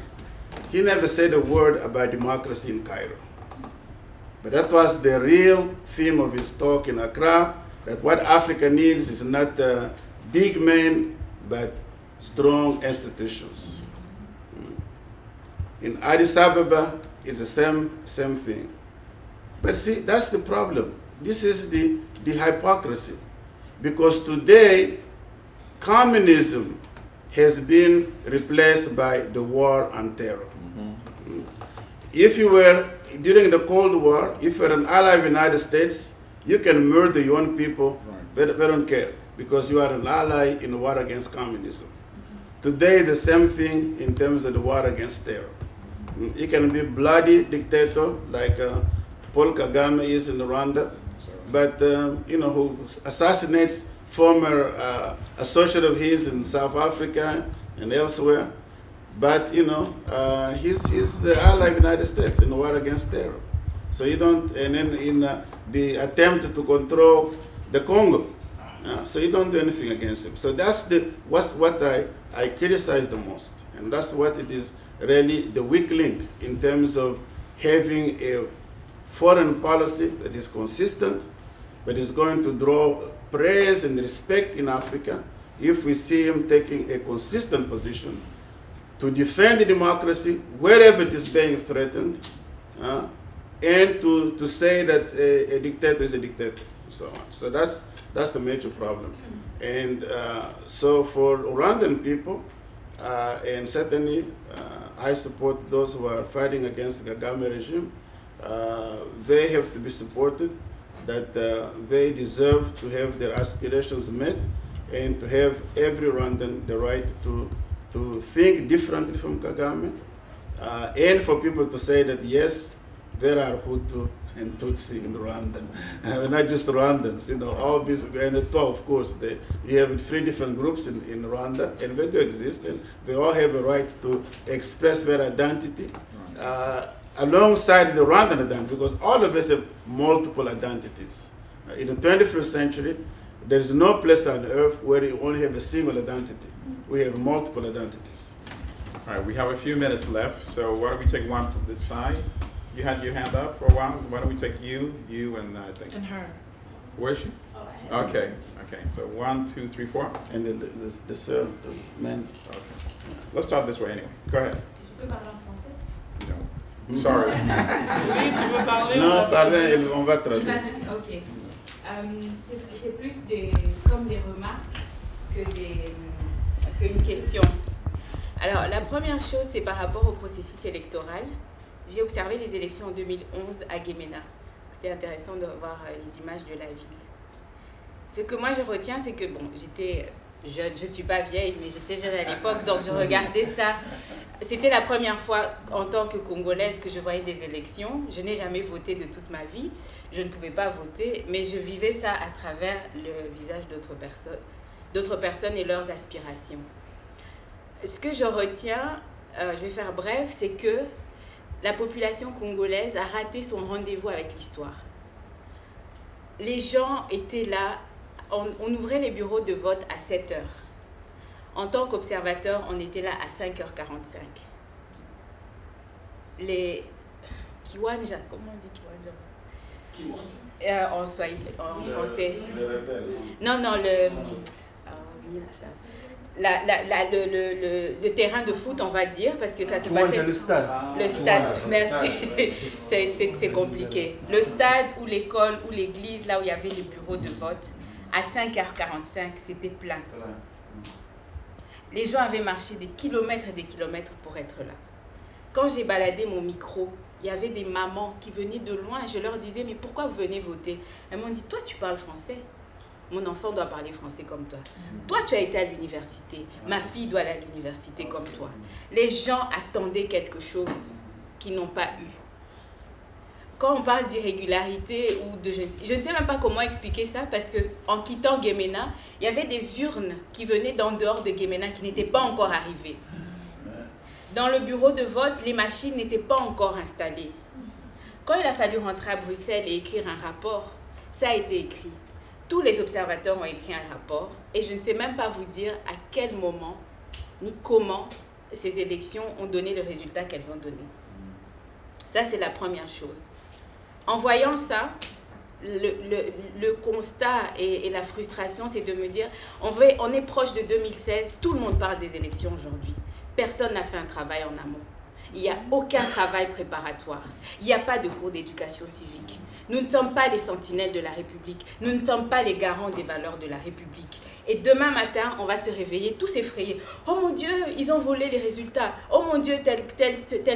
He never said a word about democracy in Cairo. But that was the real theme of his talk in Accra, that what Africa needs is not big men, but strong institutions. In Addis Ababa, it's the same thing. But see, that's the problem. This is the hypocrisy. Because today, communism has been replaced by the war on terror. If you were, during the Cold War, if you're an ally of the United States, you can murder your own people, they don't care, because you are an ally in the war against communism. Today, the same thing in terms of the war against terror. You can be a bloody dictator like Paul Kagame is in Rwanda, but who assassinates former associate of his in South Africa and elsewhere. But he's the ally of the United States in the war against terror. So you don't, and then in the attempt to control the Congo, so you don't do anything against him. So that's what I criticize the most, and that's what it is really the weak link in terms of having a foreign policy that is consistent, but is going to draw praise and respect in Africa if we see him taking a consistent position to defend the democracy wherever it is being threatened, and to say that a dictator is a dictator, and so on. So that's the major problem. And so for Rwandan people, and certainly I support those who are fighting against the Kagame regime, they have to be supported, that they deserve to have their aspirations met, and to have every Rwandan the right to think differently from Kagame, and for people to say that yes, there are Hutu and Tutsi in Rwanda. Not just Rwandans, all these, and of course, you have 3 different groups in Rwanda, and they do exist, and they all have a right to express their identity alongside the Rwandan identity, because all of us have multiple identities. In the 21st century, there is no place on earth where you only have a single identity. We have multiple identities. All right, we have a few minutes left, so why don't we take one from this side? You had your hand up for a while. Why don't we take you, and I think. And her. Where is she? Okay, okay. So 1, 2, 3, 4. And the third man. Okay. Let's start this way anyway. Go ahead. Je peux parler en français? No. Sorry. Oui, tu veux parler? Non, parlez, on va traduire. Ok. C'est plus comme des remarques qu'une question. Alors, la première chose, c'est par rapport au processus électoral. J'ai observé les élections en 2011 à Guémena. C'était intéressant de voir les images de la ville. Ce que moi je retiens, c'est que, bon, j'étais jeune, je ne suis pas vieille, mais j'étais jeune à l'époque, donc je regardais ça. C'était la première fois en tant que Congolaise que je voyais des élections. Je n'ai jamais voté de toute ma vie. Je ne pouvais pas voter, mais je vivais ça à travers le visage d'autres personnes et leurs aspirations. Ce que je retiens, je vais faire bref, c'est que la population congolaise a raté son rendez-vous avec l'histoire. Les gens étaient là, on ouvrait les bureaux de vote à 7 heures. En tant qu'observateur, on était là à 5h45. Les Kiwanja, comment on dit Kiwanja? En français. Non, le terrain de foot, on va dire, parce que ça se passait... Le stade. Le stade, merci. C'est compliqué. Le stade ou l'école ou l'église, là où il y avait les bureaux de vote, à 5h45, c'était plein. Les gens avaient marché des kilomètres et des kilomètres pour être là. Quand j'ai baladé mon micro, il y avait des mamans qui venaient de loin. Je leur disais, mais pourquoi vous venez voter? Elles m'ont dit, toi, tu parles français. Mon enfant doit parler français comme toi. Toi, tu as été à l'université. Ma fille doit aller à l'université comme toi. Les gens attendaient quelque chose qu'ils n'ont pas eu. Quand on parle d'irrégularité ou de... Je ne sais même pas comment expliquer ça parce qu'en quittant Guémena, il y avait des urnes qui venaient d'en dehors de Guémena qui n'étaient pas encore arrivées. Dans le bureau de vote, les machines n'étaient pas encore installées. Quand il a fallu rentrer à Bruxelles et écrire un rapport, ça a été écrit. Tous les observateurs ont écrit un rapport et je ne sais même pas vous dire à quel moment ni comment ces élections ont donné le résultat qu'elles ont donné. Ça, c'est la première chose. En voyant ça, le constat et la frustration, c'est de me dire, on est proche de 2016, tout le monde parle des élections aujourd'hui. Personne n'a fait un travail en amont. Il n'y a aucun travail préparatoire. Il n'y a pas de cours d'éducation civique. Nous ne sommes pas les sentinelles de la République. Nous ne sommes pas les garants des valeurs de la République. Et demain matin, on va se réveiller tous effrayés. Oh mon Dieu, ils ont volé les résultats. Oh mon Dieu, tel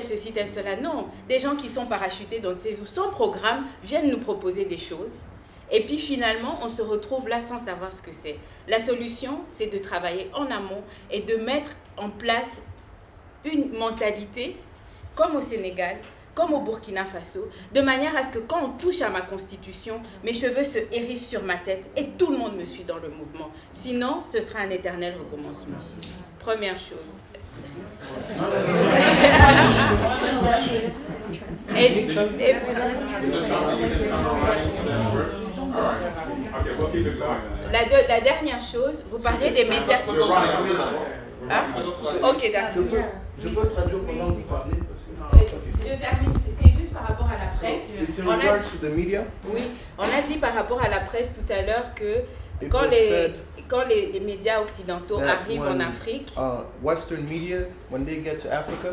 ceci, tel cela. Non, des gens qui sont parachutés dans ces ou sans programme viennent nous proposer des choses. Et puis finalement, on se retrouve là sans savoir ce que c'est. La solution, c'est de travailler en amont et de mettre en place une mentalité, comme au Sénégal, comme au Burkina Faso, de manière à ce que quand on touche à ma constitution, mes cheveux se hérissent sur ma tête et tout le monde me suit dans le mouvement. Sinon, ce sera un éternel recommencement. Première chose. La dernière chose, vous parliez des médias. Hein? Ok, d'accord. Je peux traduire pendant que vous parlez parce que... Je termine, c'est juste par rapport à la presse. It's in regards to the media? Oui, on a dit par rapport à la presse tout à l'heure que quand les médias occidentaux arrivent en Afrique, Western media, when they get to Africa,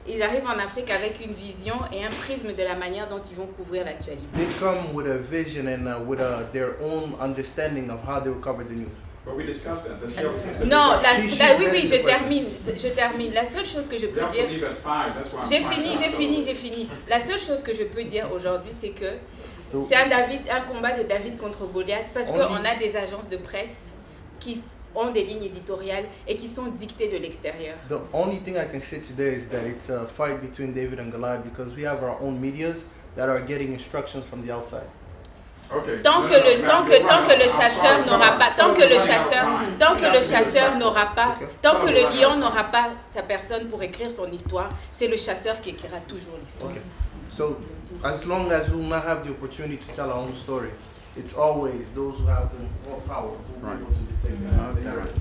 ils arrivent en Afrique avec une vision et un prisme de la manière dont ils vont couvrir l'actualité. they come with a vision and with their own understanding of how they will cover the news. But we discussed that. That's your specific Non, question. oui, je termine. La seule chose que je peux You have dire... to leave at 5. That's why I'm J'ai fini. La seule chose que je peux dire aujourd'hui, c'est que c'est un combat de David contre Goliath parce qu'on a des agences de presse qui ont des lignes éditoriales et qui sont dictées de l'extérieur. The only thing I can say today is that it's a fight between David and Goliath because we have our own medias that are getting instructions from the outside. Okay. Tant que le chasseur n'aura pas, tant que le lion n'aura pas sa personne pour écrire son histoire, c'est le chasseur qui écrira toujours l'histoire. Okay. So, as long as we will not have the opportunity to tell our own story, it's always those who have the more power who will be able to dictate the narrative.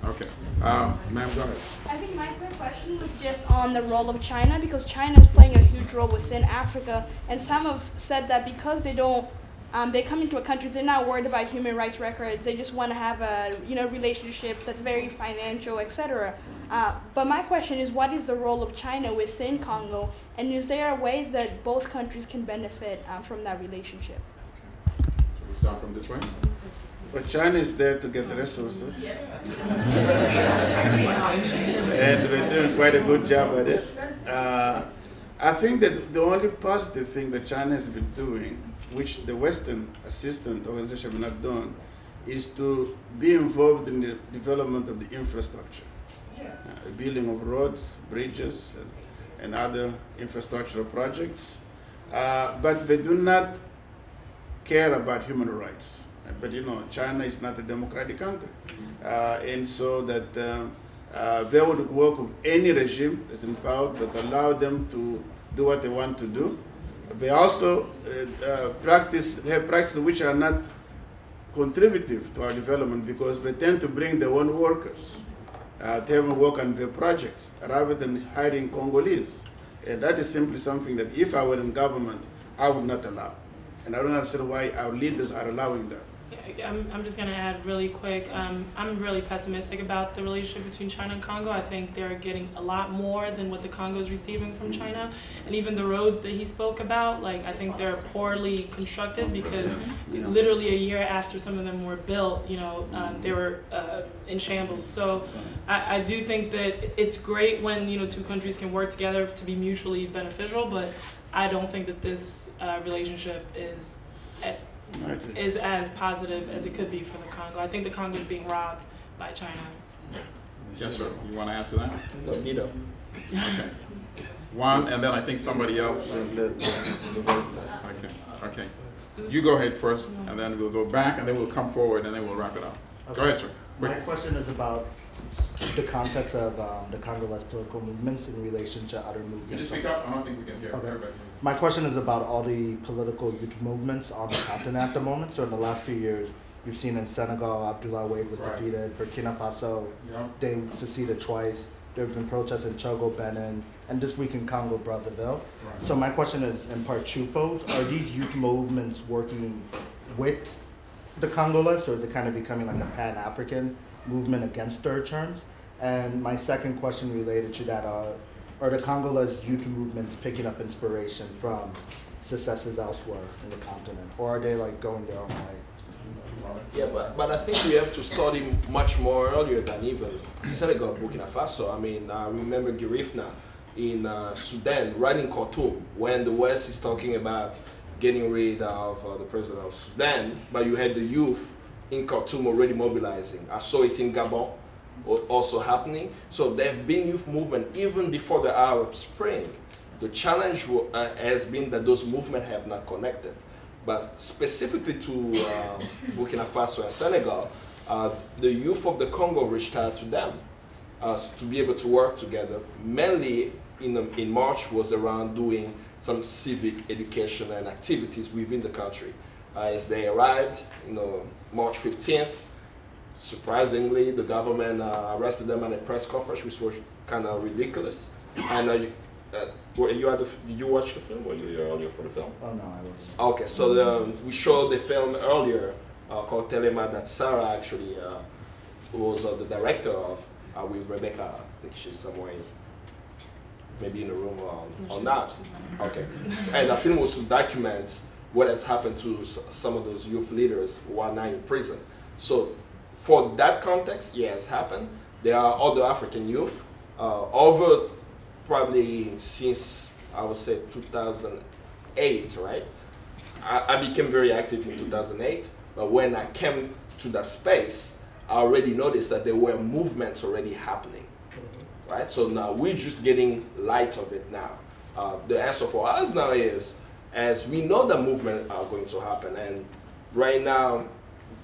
Okay. Ma'am, go ahead. I think my quick question was just on the role of China, because China is playing a huge role within Africa, and some have said that because they don't They come into a country, they're not worried about human rights records. They just want to have a relationship that's very financial, etc. But my question is, what is the role of China within Congo, and is there a way that both countries can benefit from that relationship? Should we start from this way? But China is there to get the resources. And we're doing quite a good job at it. I think that the only positive thing that China has been doing, which the Western assistant organization have not done, is to be involved in the development of the infrastructure. Building of roads, bridges, and other infrastructural projects. But they do not care about human rights. But China is not a democratic country. And so that they would work with any regime that's in power that allow them to do what they want to do. They also have practices which are not contributive to our development, because they tend to bring their own workers to have them work on their projects rather than hiring Congolese. And that is simply something that if I were in government, I would not allow. And I don't understand why our leaders are allowing that. I'm just going to add really quick. I'm really pessimistic about the relationship between China and Congo. I think they're getting a lot more than what the Congo is receiving from China. And even the roads that he spoke about, I think they're poorly constructed, because literally a year after some of them were built, they were in shambles. So I do think that it's great when, two countries can work together to be mutually beneficial, but I don't think that this relationship is as positive as it could be for the Congo. I think the Congo is being robbed by China. Yes, sir. You want to add to that? No, neither. Okay. One, and then I think somebody else. Okay. You go ahead first, and then we'll go back, and then we'll come forward, and then we'll wrap it up. Okay. Go ahead, sir. My question is about the context of the Congolese political movements in relation to other movements. Can you speak up? I don't think we can hear everybody. My question is about all the political youth movements on the continent at the moment. So in the last few years, you've seen in Senegal, Abdoulaye Wade was defeated. Burkina Faso, they seceded twice. There have been protests in Togo, Benin, and this week in Congo, Brazzaville. So my question is in part twofold. Are these youth movements working with the Congolese, or is it kind of becoming like a Pan-African movement against third terms? And my second question related to that are the Congolese youth movements picking up inspiration from successes elsewhere in the continent, or are they going their own way? Yeah, but I think we have to study much more earlier than even Senegal, Burkina Faso. I mean, I remember Girifna in Sudan, right in Khartoum, when the West is talking about getting rid of the president of Sudan, but you had the youth in Khartoum already mobilizing. I saw it in Gabon also happening. So there have been youth movement even before the Arab Spring. The challenge has been that those movements have not connected. But specifically to Burkina Faso and Senegal, the youth of the Congo reached out to them to be able to work together. Mainly in March was around doing some civic education and activities within the country. As they arrived, March 15th, surprisingly, the government arrested them at a press conference, which was kind of ridiculous. And did you watch the film? Were you here earlier for the film? Oh no, I wasn't. Okay, so we showed the film earlier called Telema that Sarah actually was the director of with Rebecca. I think she's somewhere, maybe in the room or not. Okay, and the film was to document what has happened to some of those youth leaders who are now in prison. So for that context, yeah, it's happened. There are other African youth over probably since, I would say, 2008, right? I became very active in 2008, but when I came to that space, I already noticed that there were movements already happening, right? So now we're just getting light of it now. The answer for us now is, as we know the movement are going to happen, and right now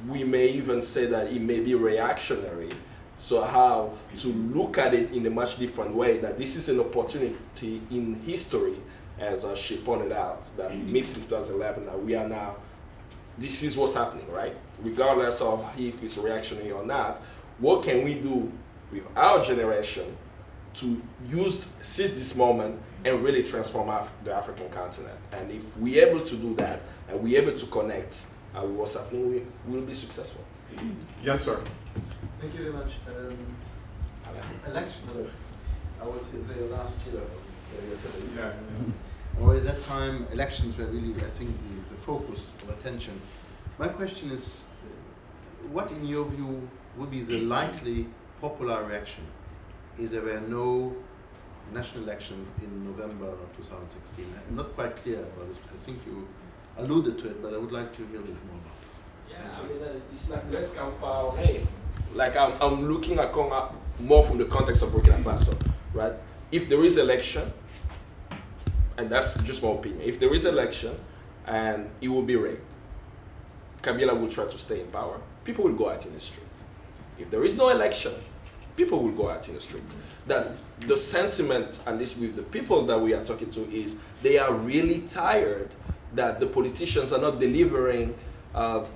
we may even say that it may be reactionary. So how to look at it in a much different way, that this is an opportunity in history, as she pointed out, that we missed in 2011, that we are now, this is what's happening, right? Regardless of if it's reactionary or not, what can we do with our generation to seize this moment and really transform the African continent. And if we're able to do that, and we're able to connect with what's happening, we will be successful. Yes, sir. Thank you very much. Election. I was there last year. Yes. Or at that time, elections were really, I think, the focus of attention. My question is, what in your view would be the likely popular reaction if there were no national elections in November 2016? I'm not quite clear about this. I think you alluded to it, but I would like to hear a little more about this. Yeah, I mean, it's like let's compare. Like I'm looking at Congo more from the context of Burkina Faso, right? If there is election, and that's just my opinion, if there is election and it will be rigged, Kabila will try to stay in power, people will go out in the street. If there is no election, people will go out in the street. That the sentiment, at least with the people that we are talking to, is they are really tired that the politicians are not delivering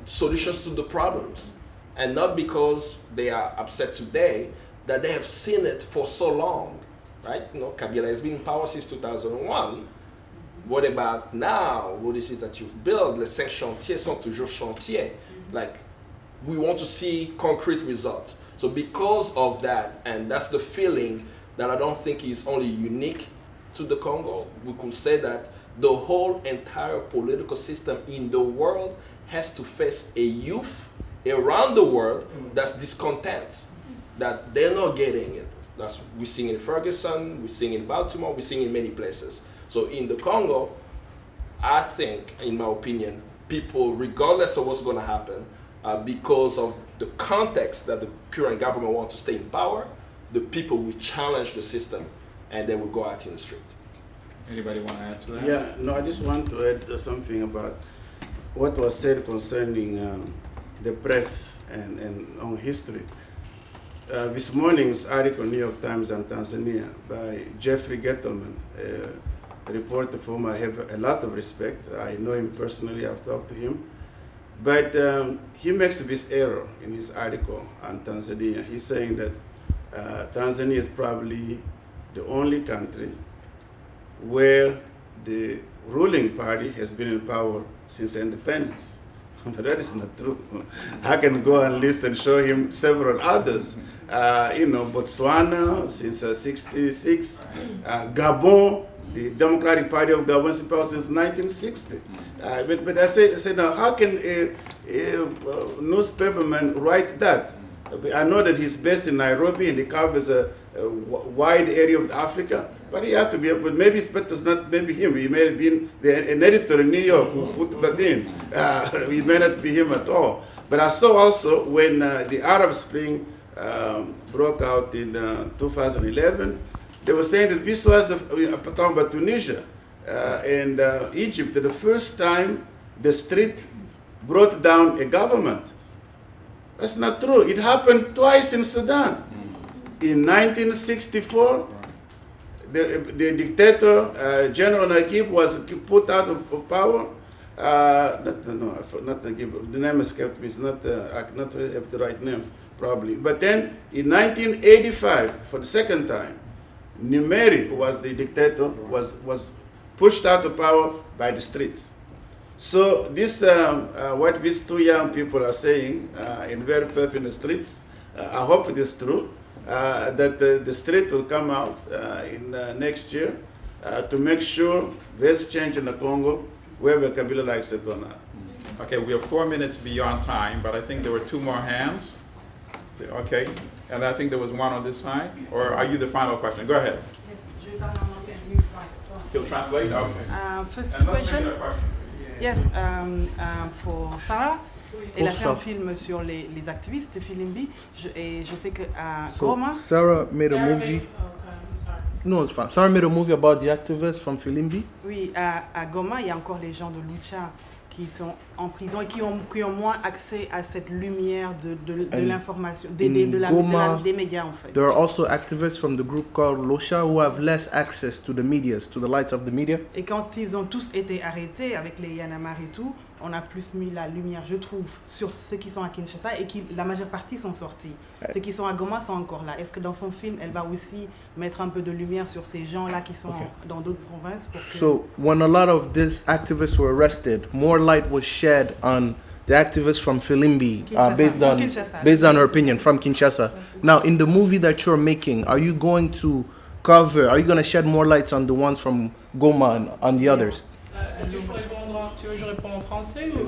solutions to the problems. And not because they are upset today, that they have seen it for so long, right? You know, Kabila has been in power since 2001. What about now? What is it that you've built? Les 5 chantiers sont toujours chantiers. Like, we want to see concrete results. So because of that, and that's the feeling that I don't think is only unique to the Congo, we could say that the whole entire political system in the world has to face a youth around the world that's discontent, that they're not getting it. That's we're seeing in Ferguson, we're seeing in Baltimore, we're seeing in many places. So in the Congo, I think, in my opinion, people, regardless of what's going to happen, because of the context that the current government wants to stay in power, the people will challenge the system and they will go out in the street. Anybody want to add to that? Yeah, no, I just want to add something about what was said concerning the press and on history. This morning's article, New York Times and Tanzania, by Jeffrey Gettleman, a reporter for whom I have a lot of respect. I know him personally, I've talked to him. But he makes this error in his article on Tanzania. He's saying that Tanzania is probably the only country where the ruling party has been in power since independence. But that is not true. I can go and list and show him several others. Botswana since '66, Gabon, the Democratic Party of Gabon has been in power since 1960. But I say now, how can a newspaperman write that? I know that he's based in Nairobi and he covers a wide area of Africa, but he had to be, but maybe it's better not maybe him. He may have been an editor in New York who put that in. It may not be him at all. But I saw also when the Arab Spring broke out in 2011, they were saying that this was, talking about Tunisia and Egypt, the first time the street brought down a government. That's not true. It happened twice in Sudan. In 1964, the dictator, General Naguib, was put out of power. Not Naguib, the name escaped me. It's not have the right name, probably. But then, in 1985, for the second time, Numeri, who was the dictator, was pushed out of power by the streets. So this, what these two young people are saying in very faith in the streets, I hope it is true, that the street will come out in next year to make sure there's change in the Congo, whether Kabila likes it or not. Okay, we are 4 minutes beyond time, but I think there were 2 more hands. Okay, and I think there was one on this side. Or are you the final question? Go ahead. He'll translate? Okay. First And let's question. make it a question. Yes, for Sarah. Elle a fait un film sur les activistes, Filimbi, et je sais que à Goma. Sarah made a movie. No, it's fine. Sarah made a movie about the activists from Filimbi. Oui, à Goma, il y a encore les gens de Lucha qui sont en prison et qui ont moins accès à cette lumière de l'information, des médias en fait. There are also activists from the group called Losha who have less access to the media, to the lights of the media. Et quand ils ont tous été arrêtés avec les Yanamar et tout, on a plus mis la lumière, je trouve, sur ceux qui sont à Kinshasa et la majeure partie sont sortis. Ceux qui sont à Goma sont encore là. Est-ce que dans son film, elle va aussi mettre un peu de lumière sur ces gens-là qui sont dans d'autres provinces pour que... So when a lot of these activists were arrested, more light was shed on the activist from Filimbi, based on her opinion, from Kinshasa. Now, in the movie that you're making, are you going to shed more lights on the ones from Goma and on the others? Est-ce que je peux répondre, tu veux que je réponde en français ou...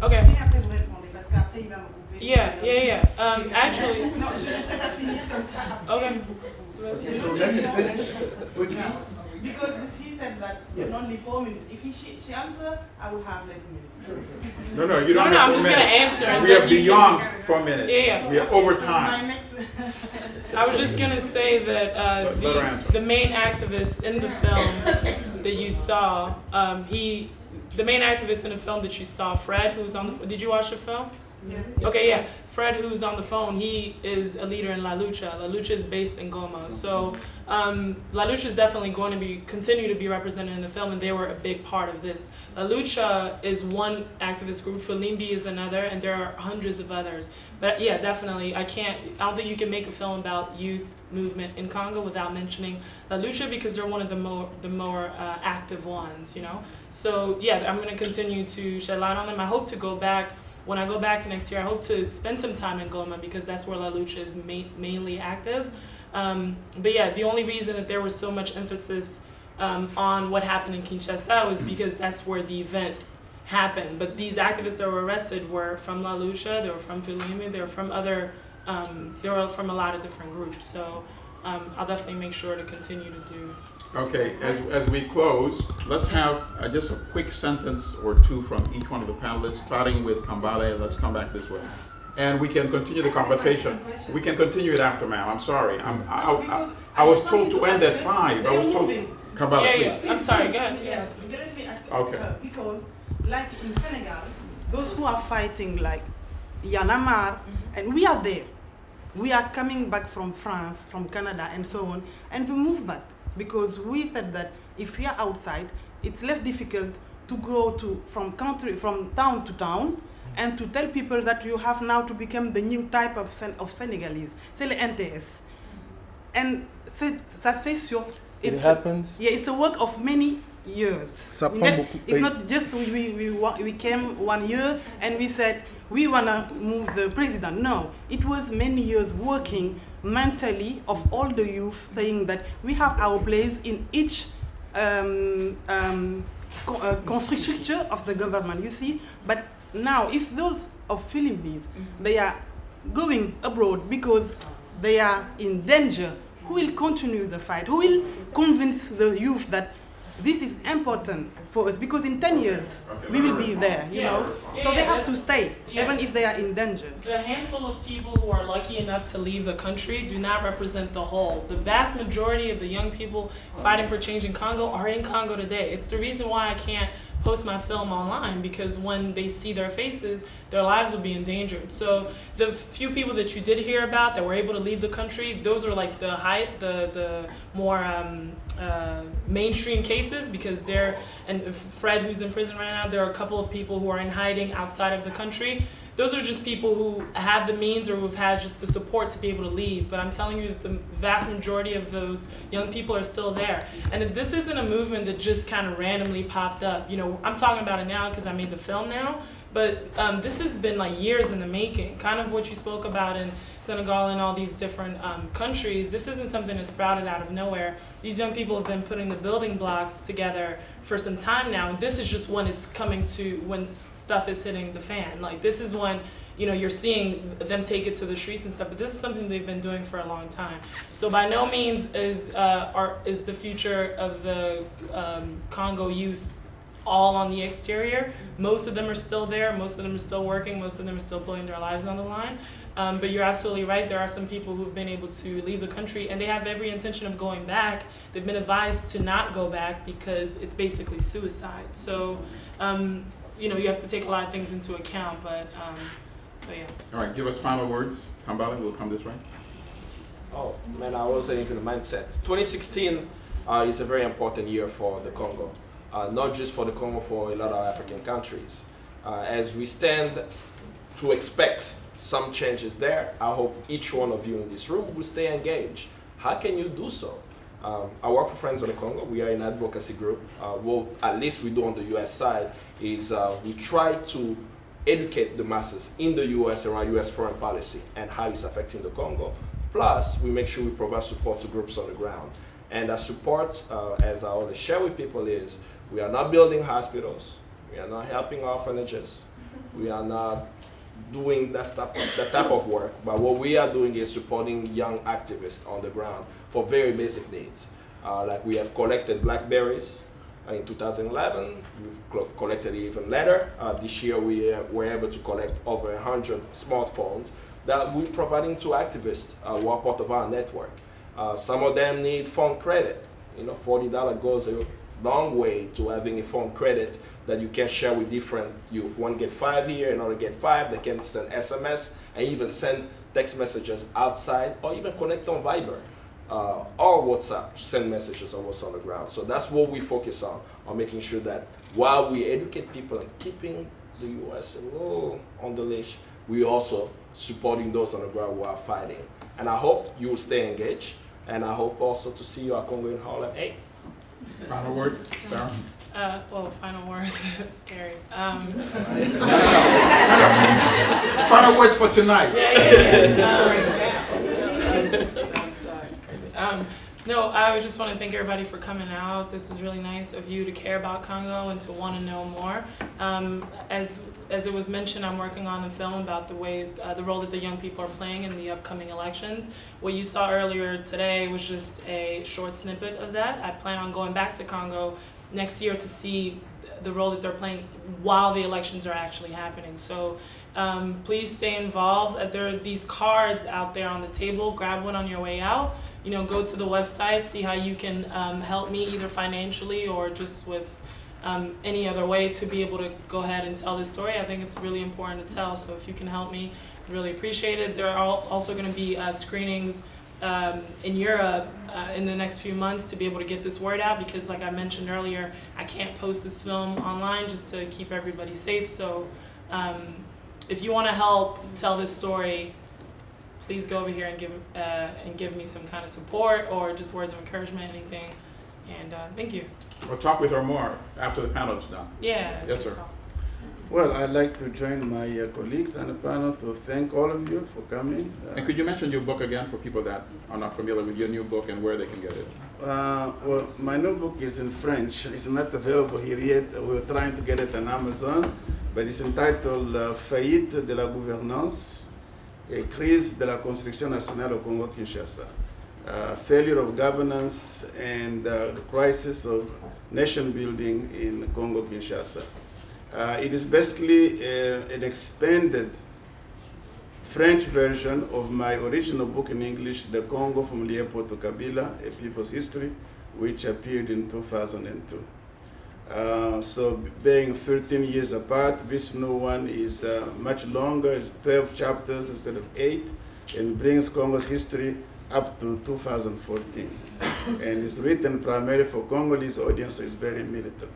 Ok. Yeah. Actually... Non, je préfère finir comme ça. Okay. So let me finish quickly. Because he said that in only 4 minutes. If she answer, I will have less minutes. No, you don't have 4 minutes. I'm just going to answer. And we are beyond 4 minutes. Yeah. We are over time. I was just going to say that the main activist in the film that you saw, the main activist in the film that you saw, Fred, who's on the... Did you watch the film? Yes. Okay, yeah. Fred, who's on the phone, he is a leader in La Lucha. La Lucha is based in Goma. So La Lucha is definitely going to continue to be represented in the film, and they were a big part of this. La Lucha is one activist group, Filimbi is another, and there are hundreds of others. But yeah, definitely, I don't think you can make a film about youth movement in Congo without mentioning La Lucha, because they're one of the more active ones, you know? So yeah, I'm going to continue to shed light on them. I hope to go back. When I go back next year, I hope to spend some time in Goma, because that's where La Lucha is mainly active. But yeah, the only reason that there was so much emphasis on what happened in Kinshasa was because that's where the event happened. But these activists that were arrested were from La Lucha, they were from Filimbi, they were from they were from a lot of different groups. So I'll definitely make sure to continue to do. Okay, as we close, let's have just a quick sentence or two from each one of the panelists, starting with Kambale. Let's come back this way. And we can continue the conversation. We can continue it after, ma'am. I'm sorry. I was told to end at 5. I was told... Kambale, please. I'm sorry, go ahead. Yes, let me ask you. Okay. Because, like in Senegal, those who are fighting, like Yanamar, and we are there. We are coming back from France, from Canada, and so on, and we move back. Because we thought that if we are outside, it's less difficult to go from town to town, and to tell people that you have now to become the new type of Senegalese. C'est les entites. And ça se fait sur... It happens? Yeah, it's a work of many years. It's not just we came 1 year and we said we want to move the president. No, it was many years working mentally of all the youth, saying that we have our place in each structure of the government, you see. But now, if those of Philippines, they are going abroad because they are in danger, who will continue the fight? Who will convince the youth that this is important for us? Because in 10 years, we will be there, you know? So they have to stay, even if they are in danger. The handful of people who are lucky enough to leave the country do not represent the whole. The vast majority of the young people fighting for change in Congo are in Congo today. It's the reason why I can't post my film online, because when they see their faces, their lives will be endangered. So the few people that you did hear about that were able to leave the country, those are like the more mainstream cases, because and Fred, who's in prison right now, there are a couple of people who are in hiding outside of the country. Those are just people who have the means or who've had just the support to be able to leave. But I'm telling you that the vast majority of those young people are still there. And this isn't a movement that just kind of randomly popped up. You know, I'm talking about it now because I made the film now. But this has been like years in the making. Kind of what you spoke about in Senegal and all these different countries. This isn't something that sprouted out of nowhere. These young people have been putting the building blocks together for some time now. And this is just when it's coming to, when stuff is hitting the fan. Like this is when, you know, you're seeing them take it to the streets and stuff. But this is something they've been doing for a long time. So by no means is the future of the Congo youth all on the exterior. Most of them are still there, most of them are still working, most of them are still putting their lives on the line. But you're absolutely right, there are some people who've been able to leave the country and they have every intention of going back. They've been advised to not go back because it's basically suicide. So, you know, you have to take a lot of things into account, but so yeah. All right, give us final words. Kambale, we'll come this way. Oh, man, I was saying in the mindset. 2016 is a very important year for the Congo. Not just for the Congo, for a lot of African countries. As we stand to expect some changes there, I hope each one of you in this room will stay engaged. How can you do so? I work for Friends of the Congo. We are an advocacy group. What at least we do on the US side is we try to educate the masses in the US around US foreign policy and how it's affecting the Congo. Plus, we make sure we provide support to groups on the ground. And that support, as I always share with people, is we are not building hospitals, we are not helping orphanages, we are not doing that type of work, but what we are doing is supporting young activists on the ground for very basic needs. Like we have collected blackberries in 2011, we've collected even later. This year we were able to collect over 100 smartphones that we're providing to activists who are part of our network. Some of them need phone credit. You know, $40 goes a long way to having a phone credit that you can share with different youth. One get 5 here, another get 5. They can send SMS and even send text messages outside, or even connect on Viber or WhatsApp to send messages on what's on the ground. So that's what we focus on making sure that while we educate people and keeping the US a little on the leash, we also supporting those on the ground who are fighting. And I hope you will stay engaged, and I hope also to see you at Congo in Harlem 8. Final words, Sarah? Well, final words, it's scary. No. Final words for tonight. No, I would just want to thank everybody for coming out. This was really nice of you to care about Congo and to want to know more. As it was mentioned, I'm working on a film about the way, the role that the young people are playing in the upcoming elections. What you saw earlier today was just a short snippet of that. I plan on going back to Congo next year to see the role that they're playing while the elections are actually happening. So please stay involved. There are these cards out there on the table. Grab one on your way out. You know, go to the website, see how you can help me either financially or just with any other way to be able to go ahead and tell this story. I think it's really important to tell, so if you can help me, I'd really appreciate it. There are also going to be screenings in Europe in the next few months to be able to get this word out, because like I mentioned earlier, I can't post this film online just to keep everybody safe. So if you want to help tell this story, please go over here and give me some kind of support or just words of encouragement, anything. And thank you. We'll talk with her more after the panel is done. Yeah. Yes, sir. Well, I'd like to join my colleagues on the panel to thank all of you for coming. And could you mention your book again for people that are not familiar with your new book and where they can get it? Well, my new book is in French. It's not available here yet. We're trying to get it on Amazon, but it's entitled Faillite de la gouvernance et crise de la construction nationale au Congo-Kinshasa. Failure of governance and the crisis of nation building in Congo-Kinshasa. It is basically an expanded French version of my original book in English, The Congo from Liepo to Kabila, A People's History, which appeared in 2002. So being 13 years apart, this new one is much longer, it's 12 chapters instead of 8, and brings Congo's history up to 2014. And it's written primarily for Congolese audience, so it's very militant.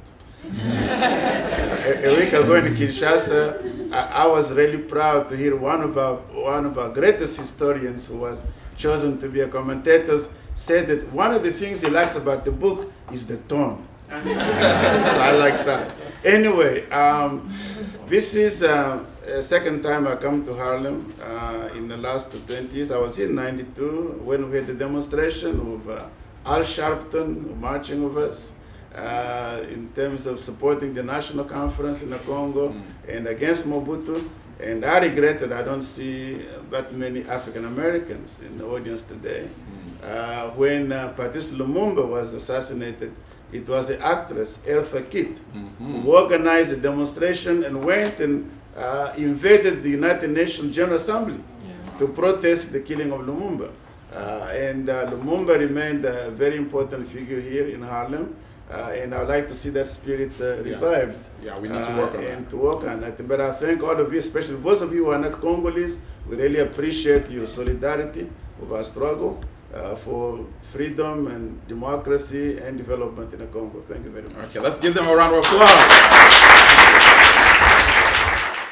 A week ago in Kinshasa, I was really proud to hear one of our greatest historians who was chosen to be a commentator said that one of the things he likes about the book is the tone. So I like that. Anyway, this is a second time I come to Harlem in the last 20 years. I was here in '92 when we had the demonstration with Al Sharpton marching with us in terms of supporting the national conference in the Congo and against Mobutu. And I regret that I don't see that many African Americans in the audience today. When Patrice Lumumba was assassinated, It was the actress Eartha Kitt who organized a demonstration and went and invaded the United Nations General Assembly to protest the killing of Lumumba. And Lumumba remained a very important figure here in Harlem. And I'd like to see that spirit revived. Yeah, we need to work on that. And to work on it. But I thank all of you, especially those of you who are not Congolese. We really appreciate your solidarity with our struggle for freedom and democracy and development in the Congo. Thank you very much. Okay, let's give them a round of applause.